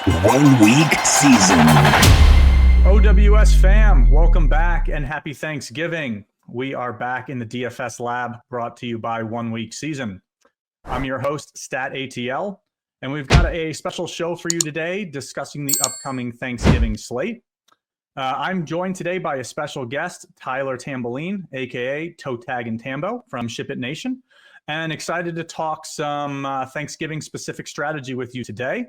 OneWeekSeason. OWS fam, welcome back and happy Thanksgiving. We are back in the DFS lab, brought to you by OneWeekSeason. I'm your host, StatATL, and we've got a special show for you today discussing the upcoming Thanksgiving slate. I'm joined today by a special guest, Tyler Tamboline, aka ToeTagginTambo from ShipIt Nation, and excited to talk some Thanksgiving-specific strategy with you today.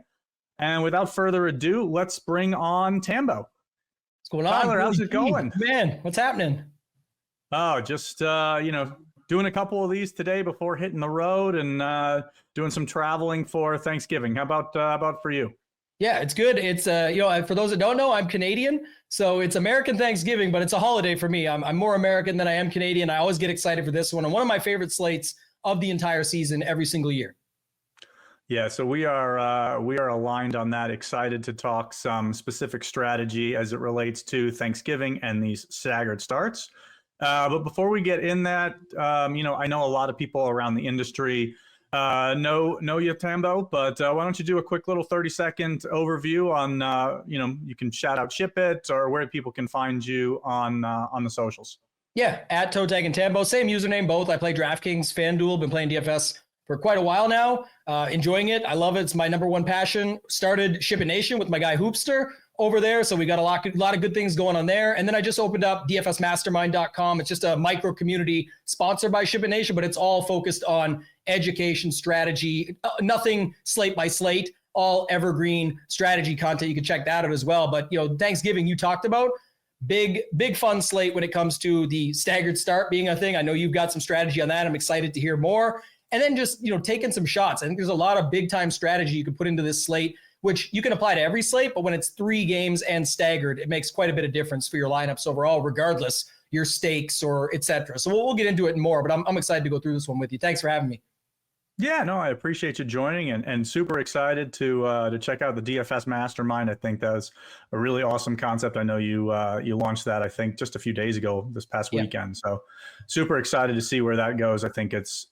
And without further ado, let's bring on Tambo. What's going on? Tyler, how's it going? Man, what's happening? Oh, just, doing a couple of these today before hitting the road and doing some traveling for Thanksgiving. How about for you? Yeah, it's good. It's, for those that don't know, I'm Canadian. So it's American Thanksgiving, but it's a holiday for me. I'm more American than I am Canadian. I always get excited for this one. And one of my favorite slates of the entire season every single year. Yeah, so we are aligned on that. Excited to talk some specific strategy as it relates to Thanksgiving and these staggered starts. But before we get in that, I know a lot of people around the industry know you, Tambo, but why don't you do a quick little 30-second overview on, you can shout out ShipIt or where people can find you on the socials. Yeah, at ToeTagginTambo, same username, both. I play DraftKings, FanDuel, been playing DFS for quite a while now. Enjoying it. I love it. It's my number one passion. Started ShipIt Nation with my guy Hoopster over there. So we got a lot of good things going on there. And then I just opened up dfsmastermind.com. It's just a micro community sponsored by ShipIt Nation, but it's all focused on education, strategy, nothing slate by slate, all evergreen strategy content. You can check that out as well. But, Thanksgiving you talked about, big fun slate when it comes to the staggered start being a thing. I know you've got some strategy on that. I'm excited to hear more. And then just, taking some shots. I think there's a lot of big time strategy you can put into this slate, which you can apply to every slate, but when it's 3 games and staggered, it makes quite a bit of difference for your lineups overall, regardless your stakes or et cetera. So we'll get into it more, but I'm excited to go through this one with you. Thanks for having me. Yeah, no, I appreciate you joining and super excited to check out the DFS Mastermind. I think that's a really awesome concept. I know you launched that, I think, just a few days ago this past weekend. So super excited to see where that goes. I think it's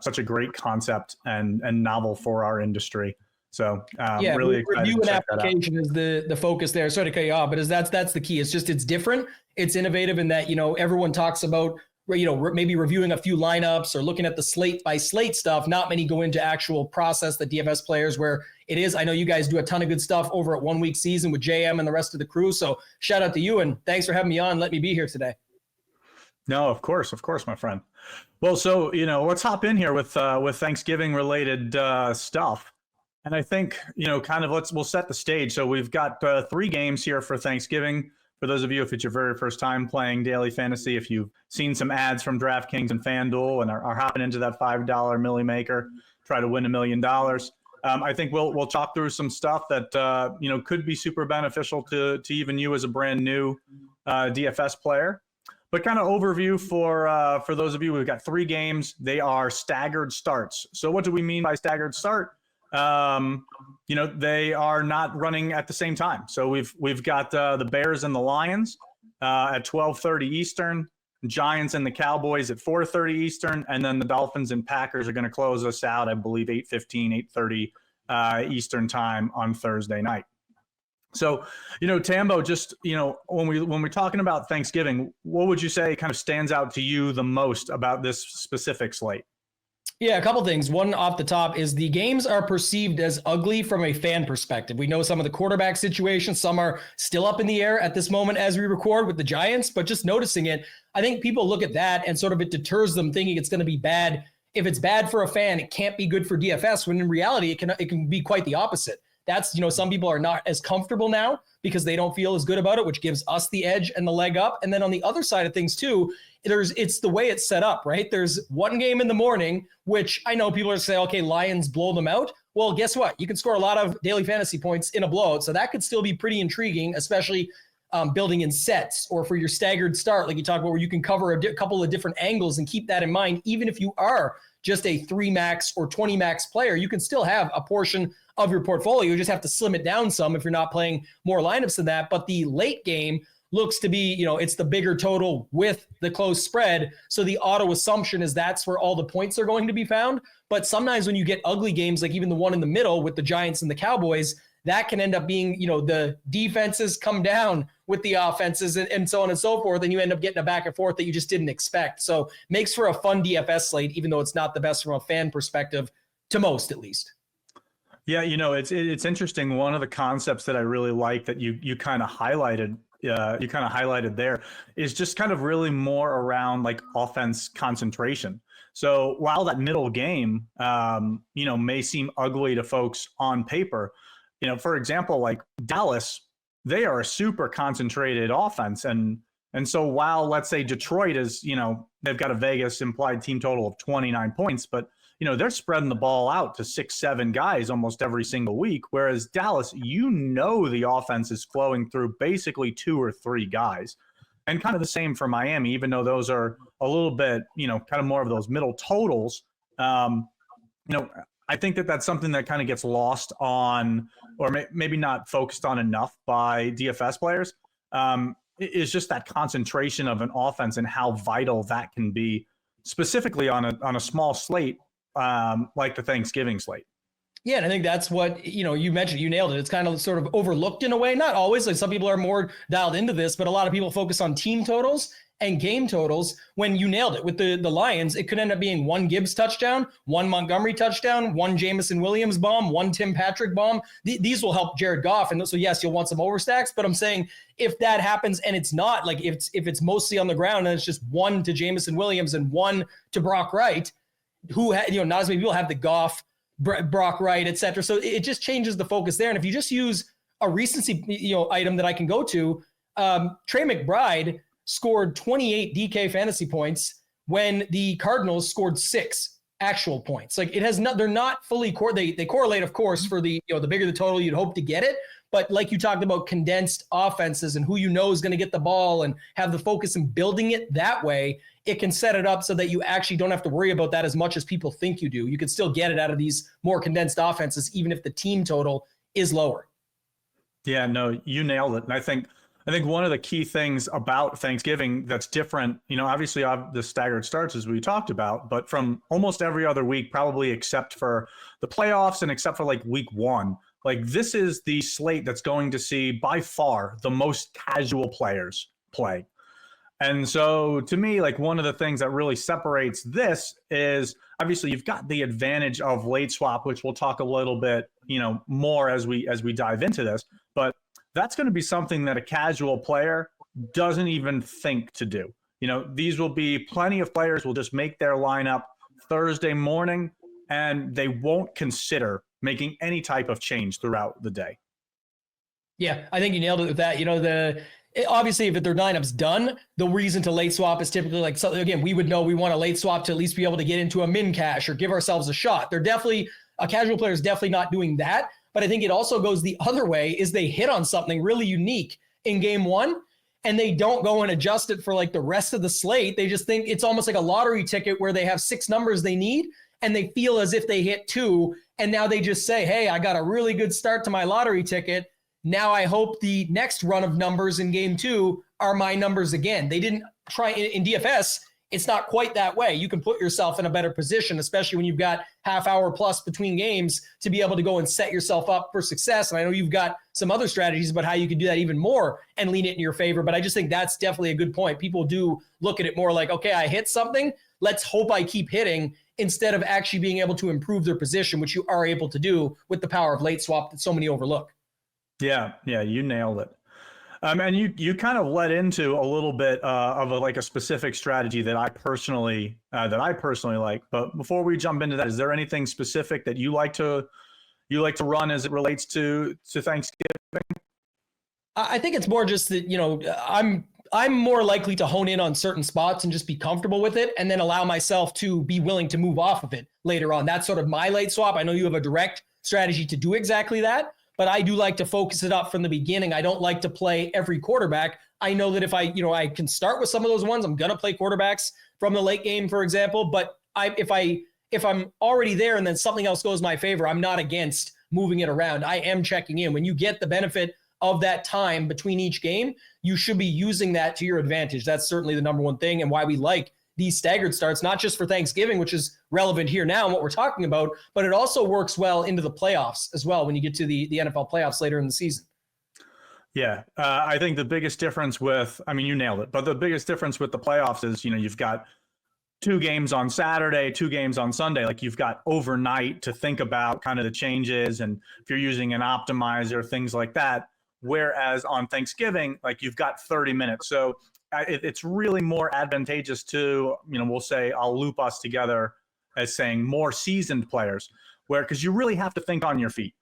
such a great concept and novel for our industry. So really excited review to and check application is the focus there. Sorry to cut you off, but that's the key. It's just, it's different. It's innovative in that, everyone talks about, maybe reviewing a few lineups or looking at the slate by slate stuff. Not many go into actual process, the DFS players, where it is. I know you guys do a ton of good stuff over at OneWeekSeason with JM and the rest of the crew. So shout out to you and thanks for having me on. Let me be here today. No, of course, my friend. Well, so, let's hop in here with Thanksgiving related stuff. And I think, we'll set the stage. So we've got 3 games here for Thanksgiving. For those of you, if it's your very first time playing daily fantasy, if you've seen some ads from DraftKings and FanDuel and are hopping into that $5 Millie Maker, try to win $1 million. I think we'll talk through some stuff that, could be super beneficial to even you as a brand new DFS player. But kind of overview for those of you, we've got 3 games. They are staggered starts. So what do we mean by staggered start? They are not running at the same time. So we've got the Bears and the Lions at 12:30 Eastern, Giants and the Cowboys at 4:30 Eastern, and then the Dolphins and Packers are going to close us out, I believe, 8:15, 8:30 Eastern time on Thursday night. So, Tambo, just, when we're talking about Thanksgiving, what would you say kind of stands out to you the most about this specific slate? Yeah, a couple things. One off the top is the games are perceived as ugly from a fan perspective. We know some of the quarterback situations, some are still up in the air at this moment as we record with the Giants, but just noticing it, I think people look at that and sort of it deters them thinking it's going to be bad. If it's bad for a fan, it can't be good for DFS, when in reality, it can be quite the opposite. That's, some people are not as comfortable now because they don't feel as good about it, which gives us the edge and the leg up. And then on the other side of things too, it's the way it's set up, right? There's one game in the morning, which I know people are saying, okay, Lions blow them out. Well, guess what? You can score a lot of daily fantasy points in a blowout. So that could still be pretty intriguing, especially building in sets or for your staggered start, like you talked about, where you can cover a couple of different angles and keep that in mind. Even if you are just a 3 max or 20 max player, you can still have a portion of your portfolio. You just have to slim it down some if you're not playing more lineups than that. But the late game looks to be, it's the bigger total with the close spread. So the auto assumption is that's where all the points are going to be found. But sometimes when you get ugly games, like even the one in the middle with the Giants and the Cowboys, that can end up being, the defenses come down with the offenses and so on and so forth. And you end up getting a back and forth that you just didn't expect. So makes for a fun DFS slate, even though it's not the best from a fan perspective, to most at least. Yeah, it's interesting. One of the concepts that I really like that you kind of highlighted, there is just kind of really more around like offense concentration. So while that middle game, may seem ugly to folks on paper, for example, like Dallas, they are a super concentrated offense, and so while let's say Detroit is, they've got a Vegas implied team total of 29 points, but they're spreading the ball out to 6-7 guys almost every single week. Whereas Dallas, the offense is flowing through basically 2 or 3 guys. And kind of the same for Miami, even though those are a little bit, kind of more of those middle totals. I think that that's something that kind of gets lost on, or maybe not focused on enough by DFS players. Is just that concentration of an offense and how vital that can be, specifically on a small slate like the Thanksgiving slate. Yeah, and I think that's what, you mentioned, you nailed it. It's kind of sort of overlooked in a way. Not always, like some people are more dialed into this, but a lot of people focus on team totals and game totals. When you nailed it with the Lions, it could end up being 1 Gibbs touchdown, 1 Montgomery touchdown, 1 Jameson Williams bomb, 1 Tim Patrick bomb. These will help Jared Goff. And so, yes, you'll want some overstacks, but I'm saying if that happens and it's not, like if it's mostly on the ground and it's just 1 to Jameson Williams and 1 to Brock Wright, who not as many people have the Goff, Brock Wright, et cetera. So it just changes the focus there. And if you just use a recency, item that I can go to, Trey McBride scored 28 DK fantasy points when the Cardinals scored 6 actual points. Like they're not fully they correlate, of course, for the bigger the total, you'd hope to get it. But like you talked about condensed offenses and who is going to get the ball and have the focus in building it that way, it can set it up so that you actually don't have to worry about that as much as people think you do. You can still get it out of these more condensed offenses, even if the team total is lower. Yeah, no, you nailed it. And I think one of the key things about Thanksgiving that's different, obviously the staggered starts as we talked about, but from almost every other week, probably except for the playoffs and except for like week 1, like this is the slate that's going to see by far the most casual players play. And so to me, like one of the things that really separates this is obviously you've got the advantage of late swap, which we'll talk a little bit, more as we dive into this, but that's going to be something that a casual player doesn't even think to do. These will be plenty of players will just make their lineup Thursday morning and they won't consider making any type of change throughout the day. Yeah, I think you nailed it with that. Obviously, if their lineup's done, the reason to late swap is typically like, so again, we would know we want a late swap to at least be able to get into a min cash or give ourselves a shot. A casual player is definitely not doing that. But I think it also goes the other way is they hit on something really unique in game 1 and they don't go and adjust it for like the rest of the slate. They just think it's almost like a lottery ticket where they have 6 numbers they need and they feel as if they hit 2. And now they just say, hey, I got a really good start to my lottery ticket. Now I hope the next run of numbers in game 2 are my numbers again. They didn't try in DFS. It's not quite that way. You can put yourself in a better position, especially when you've got half hour plus between games to be able to go and set yourself up for success. And I know you've got some other strategies about how you can do that even more and lean it in your favor. But I just think that's definitely a good point. People do look at it more like, okay, I hit something. Let's hope I keep hitting instead of actually being able to improve their position, which you are able to do with the power of late swap that so many overlook. Yeah, you nailed it. And you kind of led into a little bit of a specific strategy that I personally like. But before we jump into that, is there anything specific that you like to run as it relates to Thanksgiving? I think it's more just that I'm more likely to hone in on certain spots and just be comfortable with it, and then allow myself to be willing to move off of it later on. That's sort of my late swap. I know you have a direct strategy to do exactly that. But I do like to focus it up from the beginning. I don't like to play every quarterback. I know that if I can start with some of those ones, I'm going to play quarterbacks from the late game, for example. But if I'm already there and then something else goes my favor, I'm not against moving it around. I am checking in. When you get the benefit of that time between each game, you should be using that to your advantage. That's certainly the number one thing and why we like these staggered starts, not just for Thanksgiving, which is relevant here now and what we're talking about, but it also works well into the playoffs as well when you get to the NFL playoffs later in the season. Yeah, I think the biggest difference with, I mean, you nailed it, but the biggest difference with the playoffs is, you've got 2 games on Saturday, 2 games on Sunday. Like, you've got overnight to think about kind of the changes, and if you're using an optimizer, things like that. Whereas on Thanksgiving, like, you've got 30 minutes. So it's really more advantageous to, we'll say, I'll loop us together as saying more seasoned players, because you really have to think on your feet.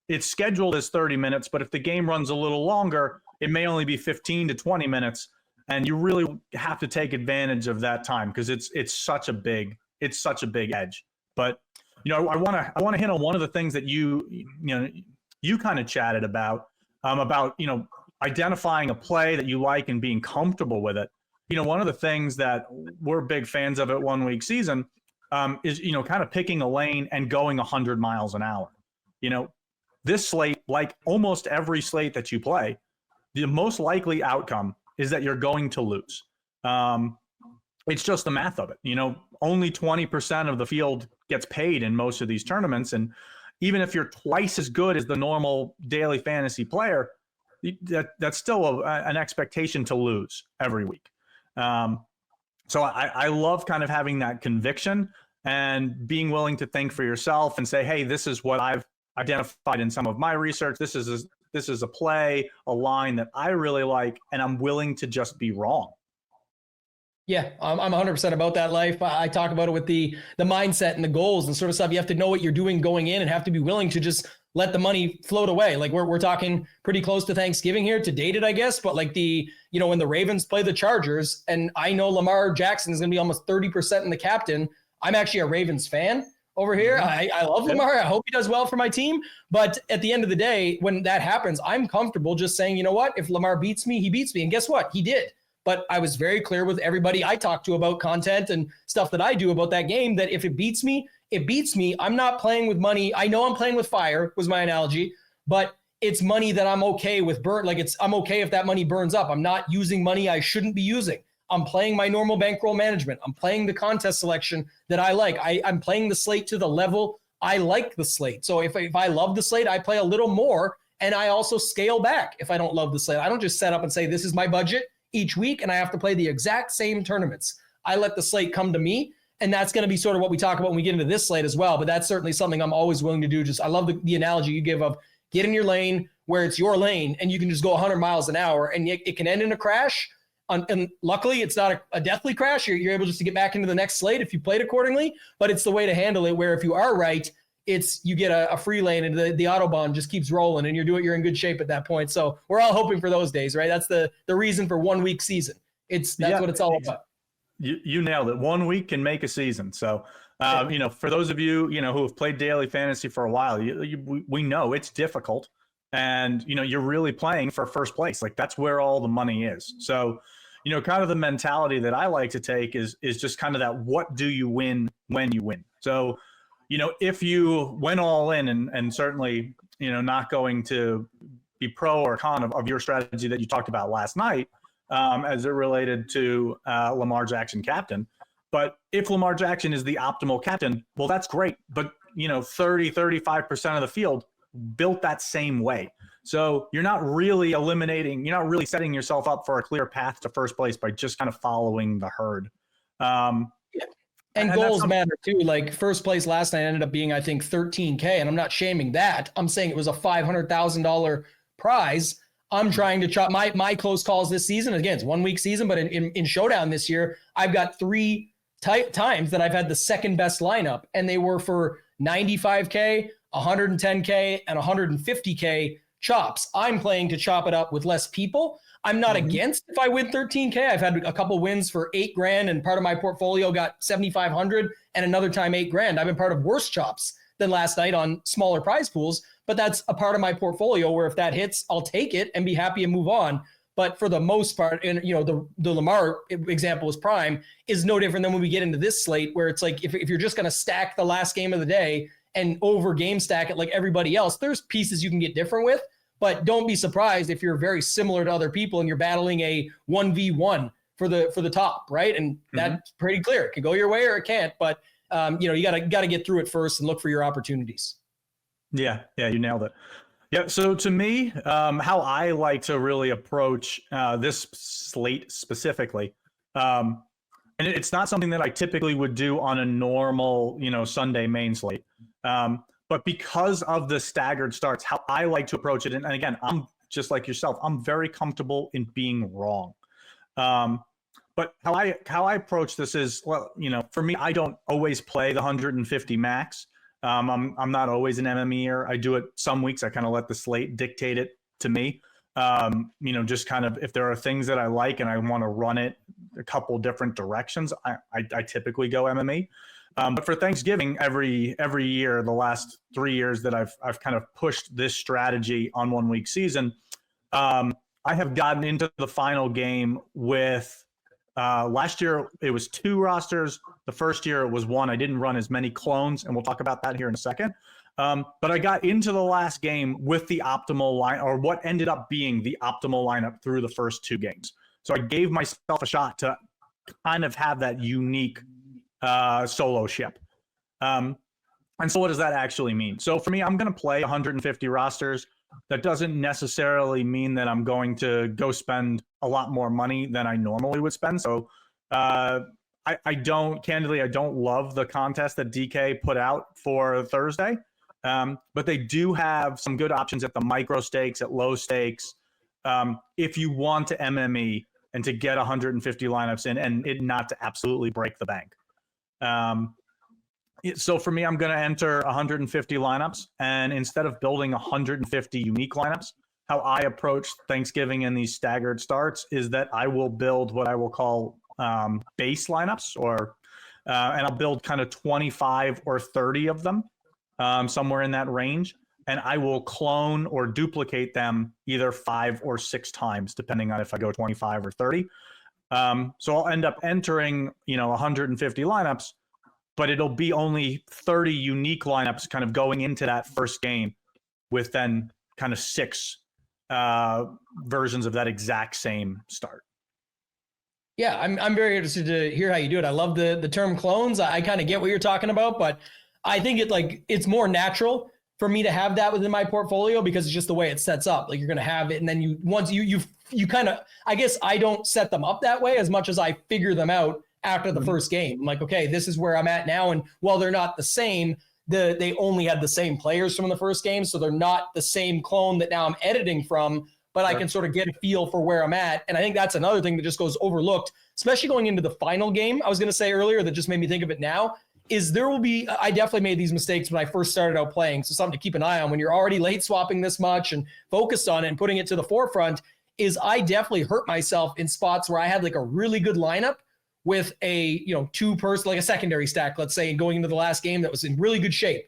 It's scheduled as 30 minutes, but if the game runs a little longer, it may only be 15 to 20 minutes. And you really have to take advantage of that time, because it's such a big edge. But I want to hit on one of the things that you kind of chatted about identifying a play that you like and being comfortable with it. One of the things that we're big fans of at OneWeekSeason is kind of picking a lane and going 100 miles an hour. This slate, like almost every slate that you play, the most likely outcome is that you're going to lose. It's just the math of it. Only 20% of the field gets paid in most of these tournaments. And even if you're twice as good as the normal daily fantasy player, that's still an expectation to lose every week. So I love kind of having that conviction and being willing to think for yourself and say, hey, this is what I've identified in some of my research. This is a play, a line that I really like, and I'm willing to just be wrong. Yeah, I'm 100% about that life. I talk about it with the mindset and the goals and sort of stuff. You have to know what you're doing going in and have to be willing to just let the money float away. Like we're talking pretty close to Thanksgiving here, to date it, I guess. But like when the Ravens play the Chargers, and I know Lamar Jackson is going to be almost 30% in the captain. I'm actually a Ravens fan over here. I love Lamar. I hope he does well for my team. But at the end of the day, when that happens, I'm comfortable just saying, you know what? If Lamar beats me, he beats me. And guess what? He did. But I was very clear with everybody I talk to about content and stuff that I do about that game, that if it beats me, it beats me. I'm not playing with money. I know I'm playing with fire, was my analogy, but it's money that I'm okay with I'm okay if that money burns up. I'm not using money I shouldn't be using. I'm playing my normal bankroll management. I'm playing the contest selection that I like. I'm playing the slate to the level I like the slate. So if I love the slate, I play a little more, and I also scale back if I don't love the slate. I don't just set up and say, this is my budget each week, and I have to play the exact same tournaments. I let the slate come to me, and that's going to be sort of what we talk about when we get into this slate as well. But that's certainly something I'm always willing to do. I love the analogy you give of get in your lane where it's your lane, and you can just go 100 miles an hour, and it can end in a crash. And luckily, it's not a deathly crash. You're able just to get back into the next slate if you played accordingly. But it's the way to handle it, where if you are right, you get a free lane, and the Autobahn just keeps rolling, and you're in good shape at that point. So we're all hoping for those days, right? That's the reason for OneWeekSeason. That's what it's all about. You nailed it. 1 week can make a season. So, for those of you, who have played daily fantasy for a while, we know it's difficult, and, you're really playing for first place. Like, that's where all the money is. So, kind of the mentality that I like to take is just kind of that, what do you win when you win? So, if you went all in, and certainly, not going to be pro or con of your strategy that you talked about last night, as it related to Lamar Jackson captain. But if Lamar Jackson is the optimal captain, well, that's great. But, 35% of the field built that same way. So you're not really setting yourself up for a clear path to first place by just kind of following the herd. And goals matter too. Like first place last night ended up being, I think, $13K. And I'm not shaming that. I'm saying it was a $500,000 prize. I'm trying to chop my close calls this season. Again, it's 1 week season, but in Showdown this year, I've got 3 times that I've had the second best lineup, and they were for 95K, 110K, and 150K chops. I'm playing to chop it up with less people. I'm not against if I win 13K. I've had a couple wins for $8,000, and part of my portfolio got 7,500, and another time $8,000. I've been part of worse chops than last night on smaller prize pools, but that's a part of my portfolio where if that hits, I'll take it and be happy and move on. But for the most part, and the Lamar example is prime, is no different than when we get into this slate, where it's like if you're just going to stack the last game of the day and over game stack it like everybody else, there's pieces you can get different with. But don't be surprised if you're very similar to other people and you're battling a 1v1 for the top, right? And that's pretty clear. It can go your way or it can't, but you gotta get through it first and look for your opportunities. Yeah, you nailed it. Yeah, so to me, how I like to really approach this slate specifically, and it's not something that I typically would do on a normal, Sunday main slate. But because of the staggered starts, how I like to approach it, and again, I'm just like yourself, I'm very comfortable in being wrong. But how I approach this is, well, for me, I don't always play the 150 max. I'm not always an MMEer. I do it some weeks. I kind of let the slate dictate it to me. Just kind of if there are things that I like and I want to run it a couple different directions, I typically go MME. But for Thanksgiving, every year, the last 3 years that I've kind of pushed this strategy on OneWeekSeason, I have gotten into the final game with. Last year it was 2 rosters. The first year it was 1. I didn't run as many clones, and we'll talk about that here in a second. But I got into the last game with the optimal line, or what ended up being the optimal lineup through the first 2 games. So I gave myself a shot to kind of have that unique solo ship. And so what does that actually mean? So for me, I'm going to play 150 rosters. That doesn't necessarily mean that I'm going to go spend a lot more money than I normally would spend. So I don't love the contest that DK put out for Thursday. But they do have some good options at the micro stakes, at low stakes. If you want to MME and to get 150 lineups in and it not to absolutely break the bank. So for me, I'm going to enter 150 lineups, and instead of building 150 unique lineups, how I approach Thanksgiving and these staggered starts is that I will build what I will call base lineups, and I'll build kind of 25 or 30 of them, somewhere in that range, and I will clone or duplicate them either 5 or 6 times, depending on if I go 25 or 30. So I'll end up entering, 150 lineups, but it'll be only 30 unique lineups kind of going into that first game with then kind of 6 versions of that exact same start. Yeah, I'm very interested to hear how you do it. I love the term clones. I kind of get what you're talking about, but I think it's more natural for me to have that within my portfolio because it's just the way it sets up. Like you're going to have it, and then once you kind of, I guess I don't set them up that way as much as I figure them out after the first game. I'm like, okay, this is where I'm at now. And while they're not the same, they only had the same players from the first game. So they're not the same clone that now I'm editing from, but I can sort of get a feel for where I'm at. And I think that's another thing that just goes overlooked, especially going into the final game. I was going to say earlier that just made me think of it now is I definitely made these mistakes when I first started out playing. So something to keep an eye on when you're already late swapping this much and focused on it and putting it to the forefront is I definitely hurt myself in spots where I had like a really good lineup with a, 2-person, like a secondary stack, let's say, and going into the last game that was in really good shape.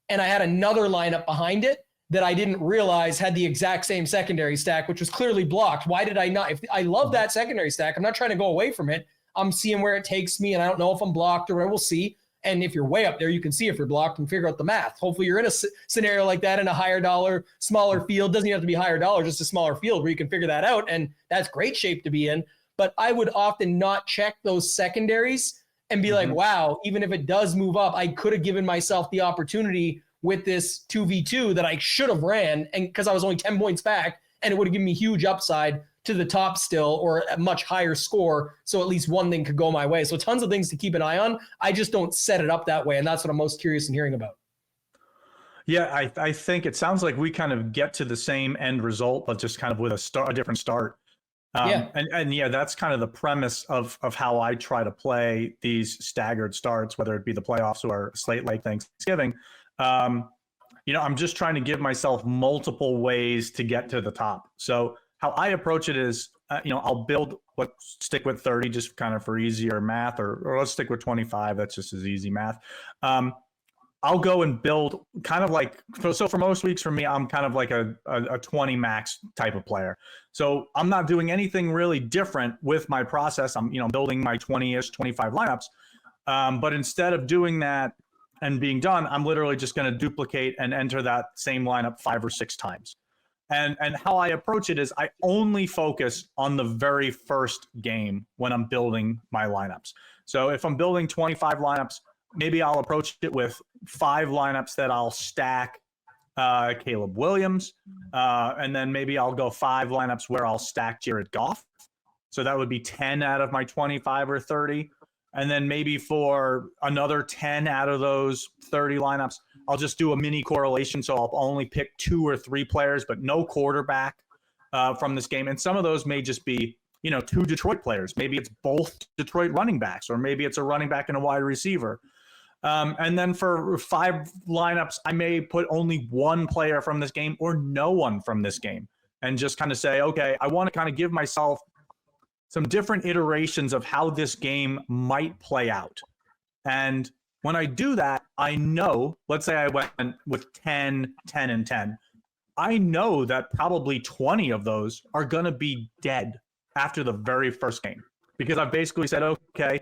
And I had another lineup behind it that I didn't realize had the exact same secondary stack, which was clearly blocked. Why did I not? If I love that secondary stack, I'm not trying to go away from it. I'm seeing where it takes me, and I don't know if I'm blocked or where we'll see. And if you're way up there, you can see if you're blocked and figure out the math. Hopefully you're in a scenario like that in a higher dollar, smaller field. Doesn't even have to be higher dollar, just a smaller field where you can figure that out. And that's great shape to be in. But I would often not check those secondaries and be like, wow, even if it does move up, I could have given myself the opportunity with this 2v2 that I should have ran, and because I was only 10 points back, and it would have given me huge upside to the top still or a much higher score. So at least one thing could go my way. So tons of things to keep an eye on. I just don't set it up that way. And that's what I'm most curious in hearing about. Yeah, I think it sounds like we kind of get to the same end result, but just kind of with a different start. And yeah, that's kind of the premise of how I try to play these staggered starts, whether it be the playoffs or a slate like Thanksgiving. I'm just trying to give myself multiple ways to get to the top. So how I approach it is, I'll stick with 30 just kind of for easier math, or let's stick with 25. That's just as easy math. I'll go and build kind of like, so for most weeks for me, I'm kind of like a 20 max type of player. So I'm not doing anything really different with my process. I'm, building my 20-ish, 25 lineups. But instead of doing that and being done, I'm literally just going to duplicate and enter that same lineup 5 or 6 times. And how I approach it is I only focus on the very first game when I'm building my lineups. So if I'm building 25 lineups, maybe I'll approach it with 5 lineups that I'll stack Caleb Williams. And then maybe I'll go 5 lineups where I'll stack Jared Goff. So that would be 10 out of my 25 or 30. And then maybe for another 10 out of those 30 lineups, I'll just do a mini correlation. So I'll only pick 2 or 3 players, but no quarterback from this game. And some of those may just be, 2 Detroit players. Maybe it's both Detroit running backs, or maybe it's a running back and a wide receiver. And then for 5 lineups, I may put only 1 player from this game or no one from this game, and just kind of say, okay, I want to kind of give myself some different iterations of how this game might play out. And when I do that, I know, let's say I went with 10, 10, and 10. I know that probably 20 of those are going to be dead after the very first game, because I've basically said, okay,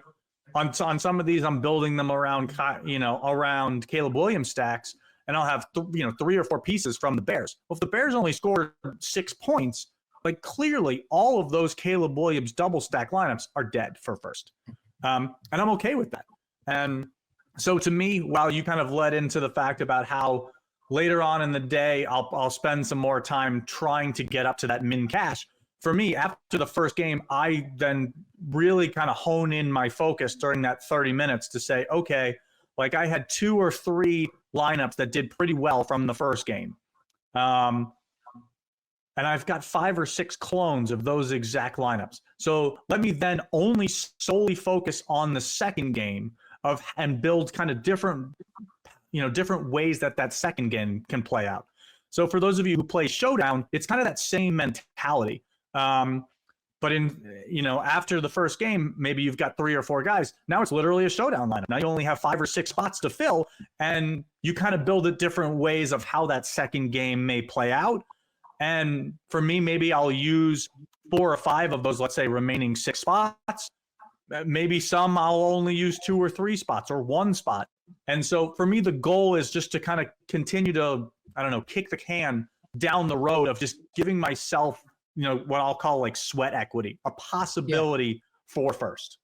on some of these, I'm building them around, around Caleb Williams stacks, and I'll have 3 or 4 pieces from the Bears. Well, if the Bears only scored 6 points, like clearly all of those Caleb Williams double stack lineups are dead for first. And I'm okay with that. And so to me, while you kind of led into the fact about how later on in the day, I'll spend some more time trying to get up to that min cash. For me, after the first game, I then really kind of hone in my focus during that 30 minutes to say, okay, like I had 2 or 3 lineups that did pretty well from the first game. And I've got 5 or 6 clones of those exact lineups. So let me then only solely focus on the second game and build kind of different ways that second game can play out. So for those of you who play Showdown, it's kind of that same mentality. But after the first game, maybe you've got 3 or 4 guys. Now it's literally a Showdown lineup. Now you only have 5 or 6 spots to fill, and you kind of build it different ways of how that second game may play out. And for me, maybe I'll use 4 or 5 of those, let's say, remaining 6 spots. Maybe some I'll only use 2 or 3 spots or 1 spot. And so for me, the goal is just to kind of continue to, kick the can down the road of just giving myself, what I'll call like sweat equity, a possibility for first.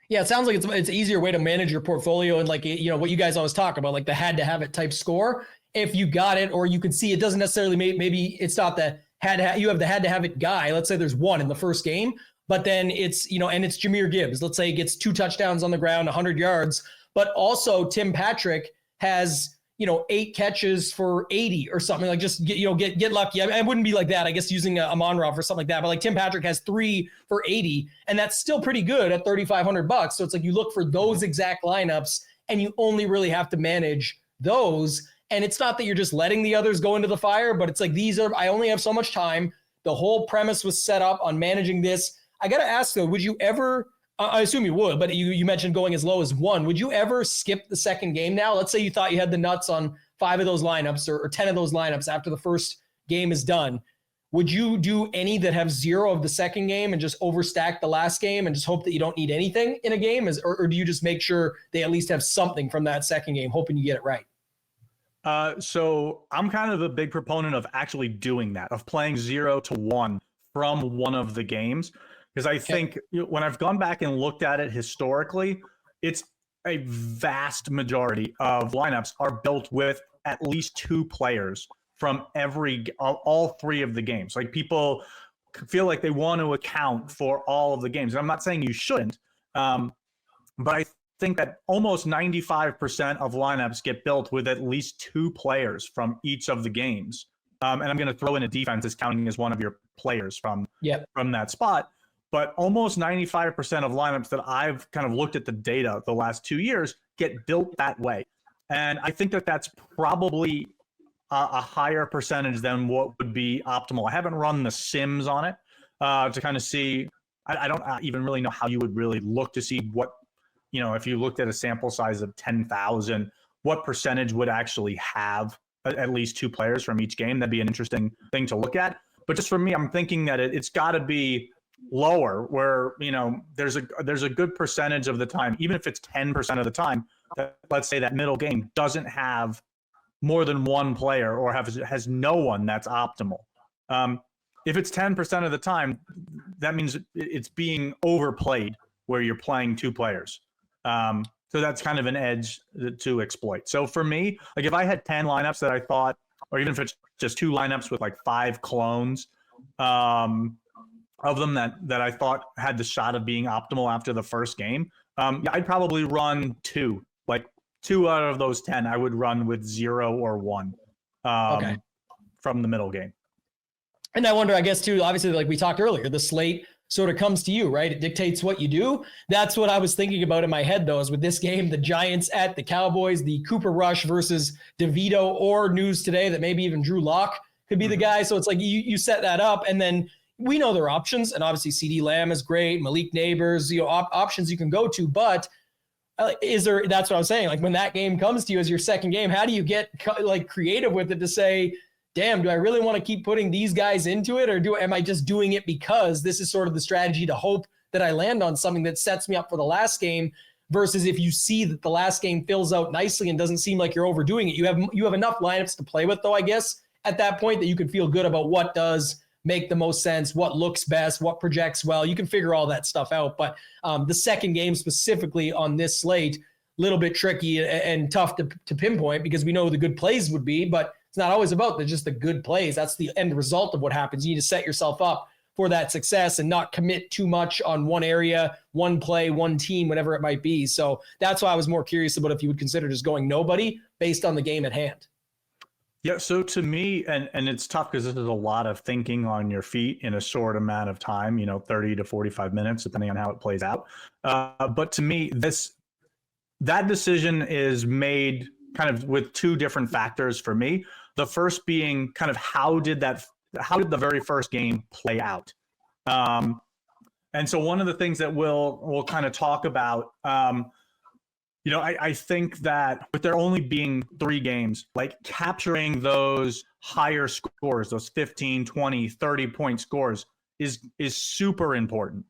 Yeah, it sounds like it's an easier way to manage your portfolio, and like, what you guys always talk about, like the had to have it type score. If you got it, or you can see it doesn't necessarily, maybe it's not the you have the had to have it guy. Let's say there's 1 in the first game, but then it's, and it's Jahmyr Gibbs. Let's say he gets 2 touchdowns on the ground, 100 yards, but also Tim Patrick has, 8 catches for 80 or something, like just get lucky. I wouldn't be like that, I guess, using a Monroe or something like that, but like Tim Patrick has 3 for 80, and that's still pretty good at $3,500. So it's like you look for those exact lineups, and you only really have to manage those. And it's not that you're just letting the others go into the fire, but it's like, I only have so much time. The whole premise was set up on managing this. I got to ask though, would you ever, I assume you would, but you mentioned going as low as 1. Would you ever skip the second game now? Let's say you thought you had the nuts on 5 of those lineups or 10 of those lineups after the first game is done. Would you do any that have 0 of the second game and just overstack the last game and just hope that you don't need anything in a game? Or do you just make sure they at least have something from that second game, hoping you get it right? So I'm kind of a big proponent of actually doing that, of playing 0 to 1 from one of the games. Because I think when I've gone back and looked at it historically, it's a vast majority of lineups are built with at least 2 players from all 3 of the games. Like people feel like they want to account for all of the games. And I'm not saying you shouldn't, but I think that almost 95% of lineups get built with at least 2 players from each of the games. And I'm going to throw in a defense as counting as one of your players from that spot. But almost 95% of lineups that I've kind of looked at the data the last 2 years get built that way. And I think that that's probably a higher percentage than what would be optimal. I haven't run the sims on it to kind of see. I don't even really know how you would really look to see what, if you looked at a sample size of 10,000, what percentage would actually have at least 2 players from each game. That'd be an interesting thing to look at. But just for me, I'm thinking that it's got to be lower, where there's a good percentage of the time, even if it's 10% of the time, that, let's say, that middle game doesn't have more than one player or has no one that's optimal. If it's 10% of the time, that means it's being overplayed where you're playing two players. So that's kind of an edge to exploit. So for me, like if I had 10 lineups that I thought, or even if it's just two lineups with like 5 clones of them that I thought had the shot of being optimal after the first game, I'd probably run 2. Like 2 out of those 10, I would run with 0 or 1 from the middle game. And I wonder, I guess, too, obviously, like we talked earlier, the slate sort of comes to you, right? It dictates what you do. That's what I was thinking about in my head, though, is with this game, the Giants at the Cowboys, the Cooper Rush versus DeVito, or news today that maybe even Drew Lock could be the guy. So it's like you set that up, and then we know there are options. And obviously, CeeDee Lamb is great, Malik Neighbors, options you can go to. But that's what I was saying. Like when that game comes to you as your second game, how do you get like creative with it to say, damn, do I really want to keep putting these guys into it, or am I just doing it because this is sort of the strategy to hope that I land on something that sets me up for the last game, versus if you see that the last game fills out nicely and doesn't seem like you're overdoing it. You have enough lineups to play with, though, I guess, at that point that you can feel good about what does make the most sense, what looks best, what projects well. You can figure all that stuff out. But the second game specifically on this slate, a little bit tricky and tough to pinpoint, because we know who the good plays would be, but it's not always about just the good plays. That's the end result of what happens. You need to set yourself up for that success and not commit too much on one area, one play, one team, whatever it might be. So that's why I was more curious about if you would consider just going nobody based on the game at hand. Yeah, so to me, and it's tough because this is a lot of thinking on your feet in a short amount of time, 30 to 45 minutes, depending on how it plays out. But to me, that decision is made kind of with 2 different factors for me. The first being kind of how did the very first game play out? And so one of the things that we'll kind of talk about, I think that with there only being 3 games, like capturing those higher scores, those 15, 20, 30-point scores is super important.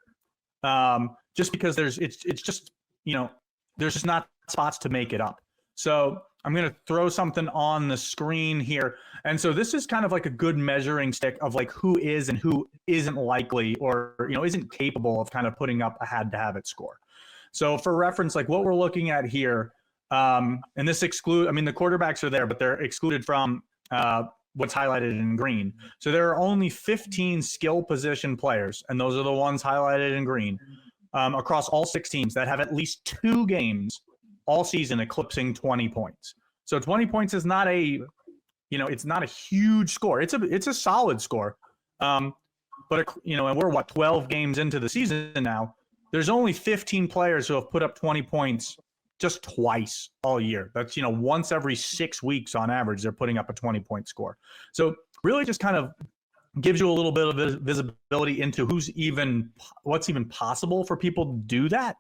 Just because there's just not spots to make it up. So I'm going to throw something on the screen here. And so this is kind of like a good measuring stick of like who is and who isn't likely or, isn't capable of kind of putting up a had-to-have-it score. So for reference, like what we're looking at here, and this the quarterbacks are there, but they're excluded from what's highlighted in green. So there are only 15 skill position players, and those are the ones highlighted in green, across all 6 teams that have at least 2 games all season eclipsing 20 points. So 20 points is not it's not a huge score. It's a solid score. But and we're 12 games into the season now. There's only 15 players who have put up 20 points just twice all year. That's, once every 6 weeks on average, they're putting up a 20-point score. So really just kind of gives you a little bit of visibility into what's even possible for people to do that.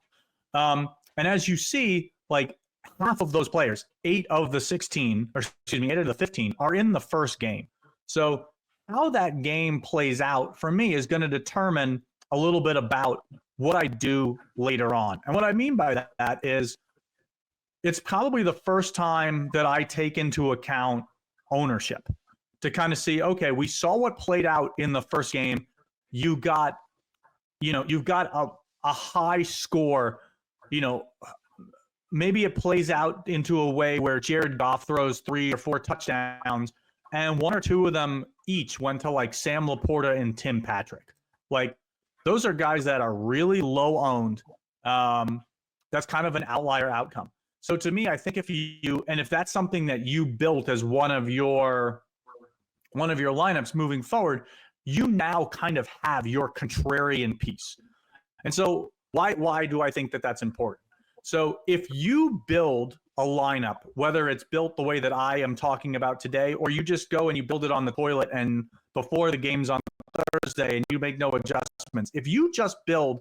And as you see, like half of those players, 8 of the 15 are in the first game. So how that game plays out for me is going to determine a little bit about what I do later on. And what I mean by that is it's probably the first time that I take into account ownership to kind of see, okay, we saw what played out in the first game. You've got a high score, maybe it plays out into a way where Jared Goff throws 3 or 4 touchdowns and 1 or 2 of them each went to like Sam Laporta and Tim Patrick. Like those are guys that are really low owned. That's kind of an outlier outcome. So to me, I think if that's something that you built as one of your lineups moving forward, you now kind of have your contrarian piece. And so why do I think that that's important? So if you build a lineup, whether it's built the way that I am talking about today, or you just go and you build it on the toilet and before the game's on Thursday and you make no adjustments, if you just build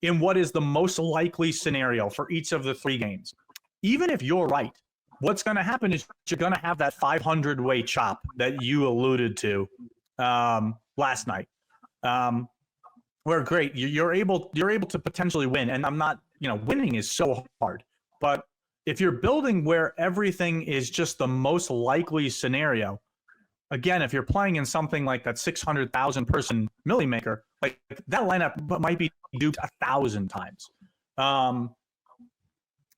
in what is the most likely scenario for each of the 3 games, even if you're right, what's going to happen is you're going to have that 500-way chop that you alluded to last night. Where great, you're able to potentially win. And I'm not, winning is so hard, but if you're building where everything is just the most likely scenario, again, if you're playing in something like that 600,000 person Millie Maker, like that lineup might be duped 1,000 times.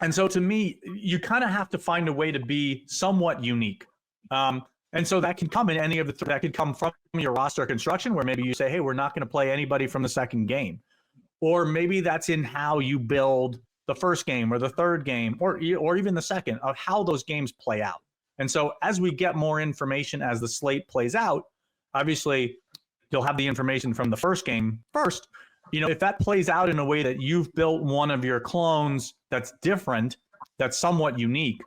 And so to me, you kind of have to find a way to be somewhat unique. And so that can come in any of the that could come from your roster construction, where maybe you say, hey, we're not going to play anybody from the second game. Or maybe that's in how you build the first game or the third game or even the second, of how those games play out. And so as we get more information as the slate plays out, obviously you'll have the information from the first game first. If that plays out in a way that you've built one of your clones that's different, that's somewhat unique,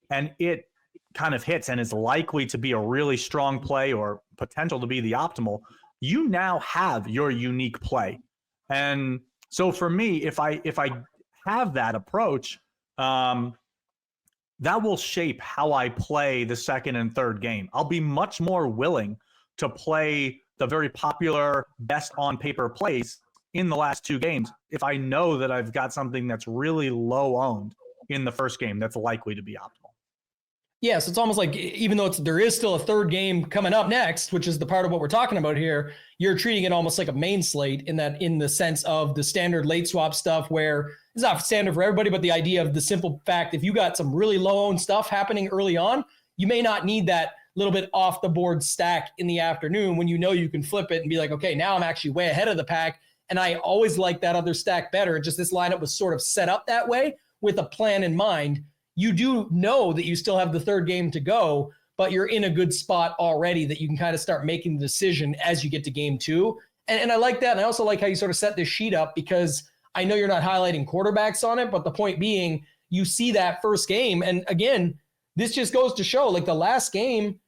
and it kind of hits and is likely to be a really strong play or potential to be the optimal, you now have your unique play. And so for me, if I have that approach, that will shape how I play the second and third game. I'll be much more willing to play the very popular best on paper plays in the last two games if I know that I've got something that's really low owned in the first game that's likely to be optimal. Yeah, so it's almost like, even though there is still a third game coming up next, which is the part of what we're talking about here, you're treating it almost like a main slate in the sense of the standard late swap stuff, where it's not standard for everybody, but the idea of the simple fact, if you got some really low owned stuff happening early on, you may not need that little bit off the board stack in the afternoon when you can flip it and be like, okay, now I'm actually way ahead of the pack. And I always like that other stack better. Just this lineup was sort of set up that way with a plan in mind. You do know that you still have the third game to go, but you're in a good spot already that you can kind of start making the decision as you get to game two. And I like that. And I also like how you sort of set this sheet up, because I know you're not highlighting quarterbacks on it, but the point being, you see that first game. And again, this just goes to show, like the last game,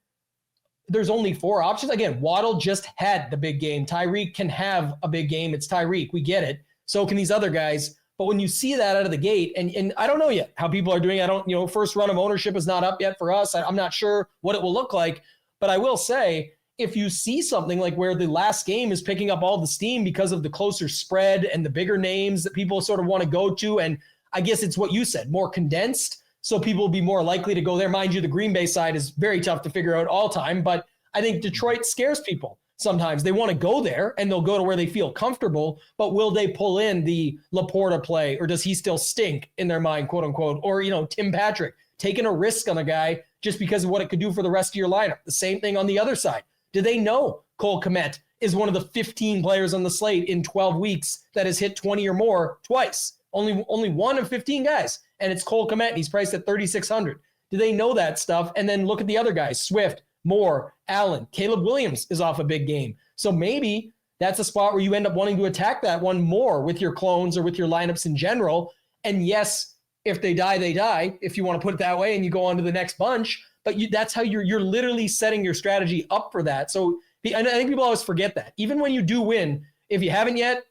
there's only four options. Again, Waddle just had the big game. Tyreek can have a big game. It's Tyreek. We get it. So can these other guys. But when you see that out of the gate, and I don't know yet how people are doing. First run of ownership is not up yet for us. I'm not sure what it will look like. But I will say, if you see something like where the last game is picking up all the steam because of the closer spread and the bigger names that people sort of want to go to, and I guess it's what you said, more condensed, so people will be more likely to go there. Mind you, the Green Bay side is very tough to figure out all time, but I think Detroit scares people. Sometimes they want to go there and they'll go to where they feel comfortable, but will they pull in the Laporta play, or does he still stink in their mind, quote unquote? Or, Tim Patrick taking a risk on a guy just because of what it could do for the rest of your lineup. The same thing on the other side. Do they know Cole Kmet is one of the 15 players on the slate in 12 weeks that has hit 20 or more twice? Only one of 15 guys, and it's Cole Kmet, and he's priced at 3,600. Do they know that stuff? And then look at the other guys, Swift, Moore, Allen, Caleb Williams is off a big game. So maybe that's a spot where you end up wanting to attack that one more with your clones or with your lineups in general. And yes, if they die, they die, if you want to put it that way, and you go on to the next bunch. But that's how you're literally setting your strategy up for that. So I think people always forget that. Even when you do win, if you haven't yet,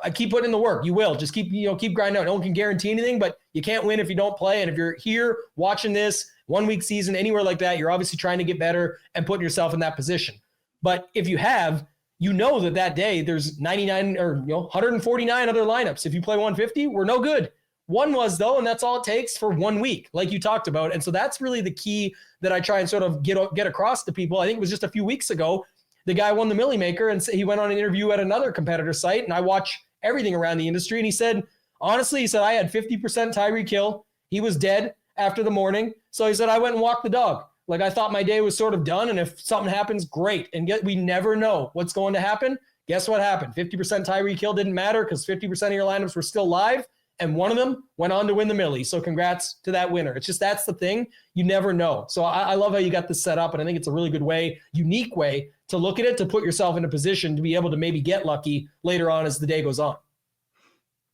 I keep putting in the work. You will. Just keep grinding out. No one can guarantee anything, but you can't win if you don't play. And if you're here watching this 1 week season, anywhere like that, you're obviously trying to get better and putting yourself in that position. But if you have, that day there's 99 or 149 other lineups. If you play 150, we're no good. One was, though, and that's all it takes for 1 week, like you talked about. And so that's really the key that I try and sort of get across to people. I think it was just a few weeks ago, the guy won the Millie Maker, and he went on an interview at another competitor site, and I watch everything around the industry, and he said, honestly, I had 50% Tyreek Hill. He was dead after the morning. So he said, I went and walked the dog. Like, I thought my day was sort of done, and if something happens, great. And we never know what's going to happen. Guess what happened? 50% Tyreek Hill didn't matter because 50% of your lineups were still live, and one of them went on to win the Millie. So congrats to that winner. It's just, that's the thing. You never know. So I love how you got this set up, and I think it's a really good way, unique way to look at it, to put yourself in a position to be able to maybe get lucky later on as the day goes on.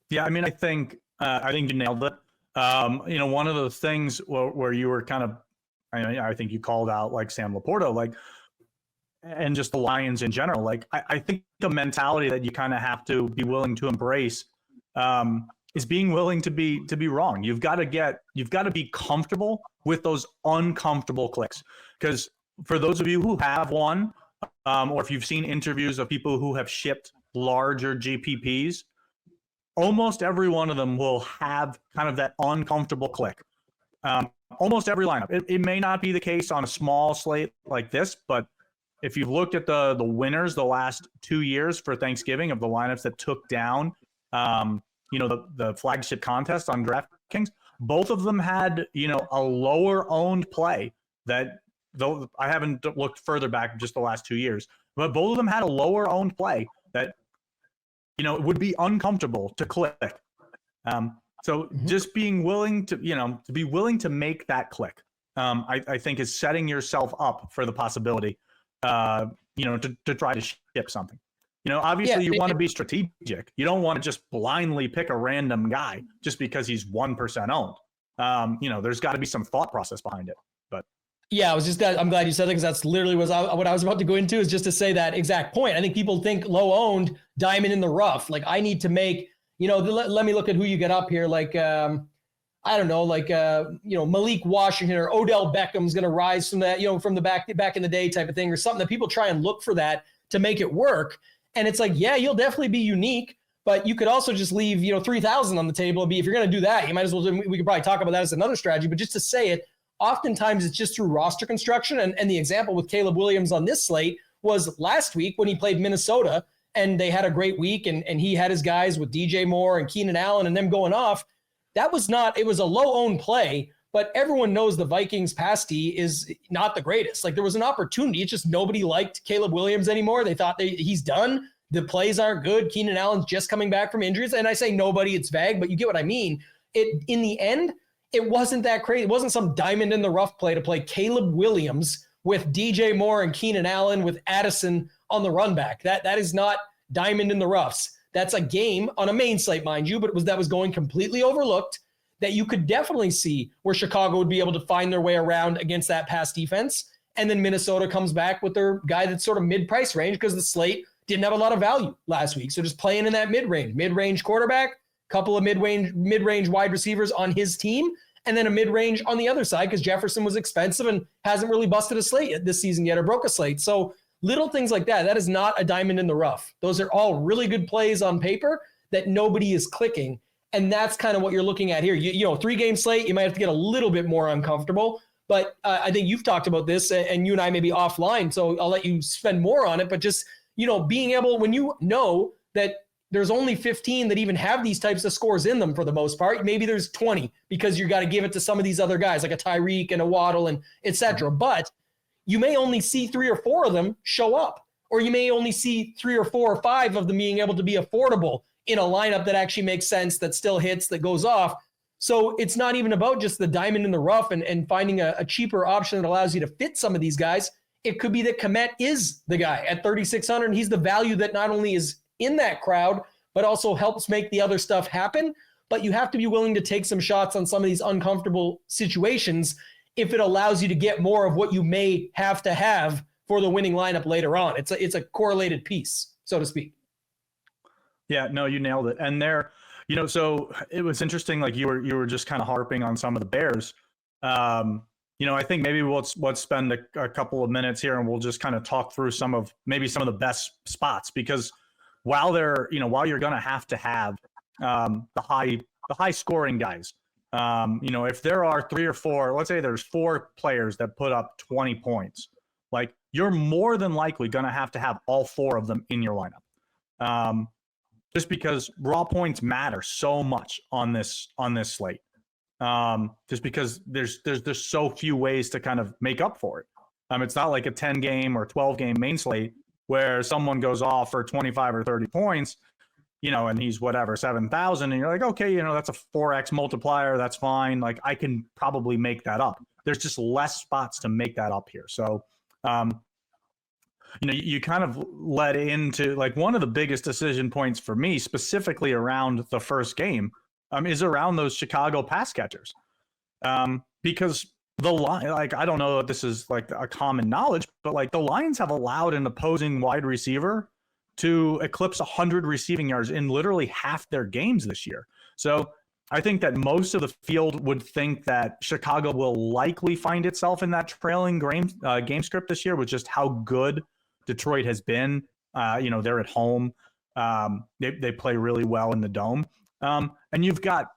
Yeah, I mean, I think you nailed it. One of those things where you were kind of, I think you called out like Sam Laporta, and just the Lions in general. I think the mentality that you kind of have to be willing to embrace is being willing to be wrong. You've got to be comfortable with those uncomfortable clicks. Because for those of you who have won, or if you've seen interviews of people who have shipped larger GPPs, almost every one of them will have kind of that uncomfortable click Almost every lineup. It may not be the case on a small slate like this, but if you've looked at the winners the last 2 years for Thanksgiving of the lineups that took down, the flagship contest on DraftKings, both of them had, a lower owned play that, though I haven't looked further back just the last 2 years, but both of them had a lower owned play that, it would be uncomfortable to click. So just being willing to make that click, I think is setting yourself up for the possibility, to try to ship something. Obviously you want to be strategic. You don't want to just blindly pick a random guy just because he's 1% owned. There's got to be some thought process behind it. But yeah, I'm glad you said that, because that's literally what I was about to go into, is just to say that exact point. I think people think low owned, diamond in the rough. Like, I need to make, let me look at who you get up here. Like, I don't know, like, Malik Washington or Odell Beckham's going to rise from that, from the back in the day type of thing, or something that people try and look for that to make it work. And it's like, yeah, you'll definitely be unique, but you could also just leave, 3,000 on the table and be, if you're going to do that, you might as well, we could probably talk about that as another strategy, but just to say it, oftentimes it's just through roster construction. And the example with Caleb Williams on this slate was last week when he played Minnesota and they had a great week, and he had his guys with DJ Moore and Keenan Allen and them going off. It was a low-owned play, but everyone knows the Vikings pass D is not the greatest. Like, there was an opportunity. It's just nobody liked Caleb Williams anymore. They thought he's done. The plays aren't good. Keenan Allen's just coming back from injuries. And I say nobody, it's vague, but you get what I mean. In the end, it wasn't that crazy. It wasn't some diamond in the rough play to play Caleb Williams with DJ Moore and Keenan Allen with Addison on the run back. That is not diamond in the roughs. That's a game on a main slate, mind you, but that was going completely overlooked, that you could definitely see where Chicago would be able to find their way around against that pass defense. And then Minnesota comes back with their guy that's sort of mid-price range, because the slate didn't have a lot of value last week. So just playing in that mid-range quarterback, couple of mid-range wide receivers on his team, and then a mid-range on the other side, because Jefferson was expensive and hasn't really busted a slate this season yet, or broke a slate. So little things like that, that is not a diamond in the rough. Those are all really good plays on paper that nobody is clicking. And that's kind of what you're looking at here. 3-game slate, you might have to get a little bit more uncomfortable. But I think you've talked about this, and you and I may be offline, so I'll let you spend more on it. But just, being able, when you know that there's only 15 that even have these types of scores in them for the most part, maybe there's 20 because you got to give it to some of these other guys like a Tyreek and a Waddle and et cetera. But you may only see 3 or 4 of them show up, or you may only see 3 or 4 or 5 of them being able to be affordable in a lineup that actually makes sense, that still hits, that goes off. So it's not even about just the diamond in the rough and finding a cheaper option that allows you to fit some of these guys. It could be that Kmet is the guy at 3,600, and he's the value that not only is in that crowd, but also helps make the other stuff happen. But you have to be willing to take some shots on some of these uncomfortable situations if it allows you to get more of what you may have to have for the winning lineup later on. It's a correlated piece, so to speak. Yeah, no, you nailed it. And there, so it was interesting. Like you were just kind of harping on some of the Bears. I think maybe let's spend a couple of minutes here and we'll just kind of talk through some of the best spots, because while you're going to have the high scoring guys, if there are 3 or 4, let's say there's 4 players that put up 20 points, like you're more than likely going to have all 4 of them in your lineup. Just because raw points matter so much on this slate. Just because there's so few ways to kind of make up for it. It's not like a 10-game or 12-game main slate where someone goes off for 25 or 30 points, and he's 7,000, and you're like, okay, that's a 4x multiplier, that's fine. Like I can probably make that up. There's just less spots to make that up here. So, you kind of led into like one of the biggest decision points for me, specifically around the first game, is around those Chicago pass catchers. Because the line, like, I don't know if this is like a common knowledge, but like the Lions have allowed an opposing wide receiver to eclipse 100 receiving yards in literally half their games this year. So I think that most of the field would think that Chicago will likely find itself in that trailing game script this year with just how good Detroit has been. They're at home. They play really well in the dome. And you've got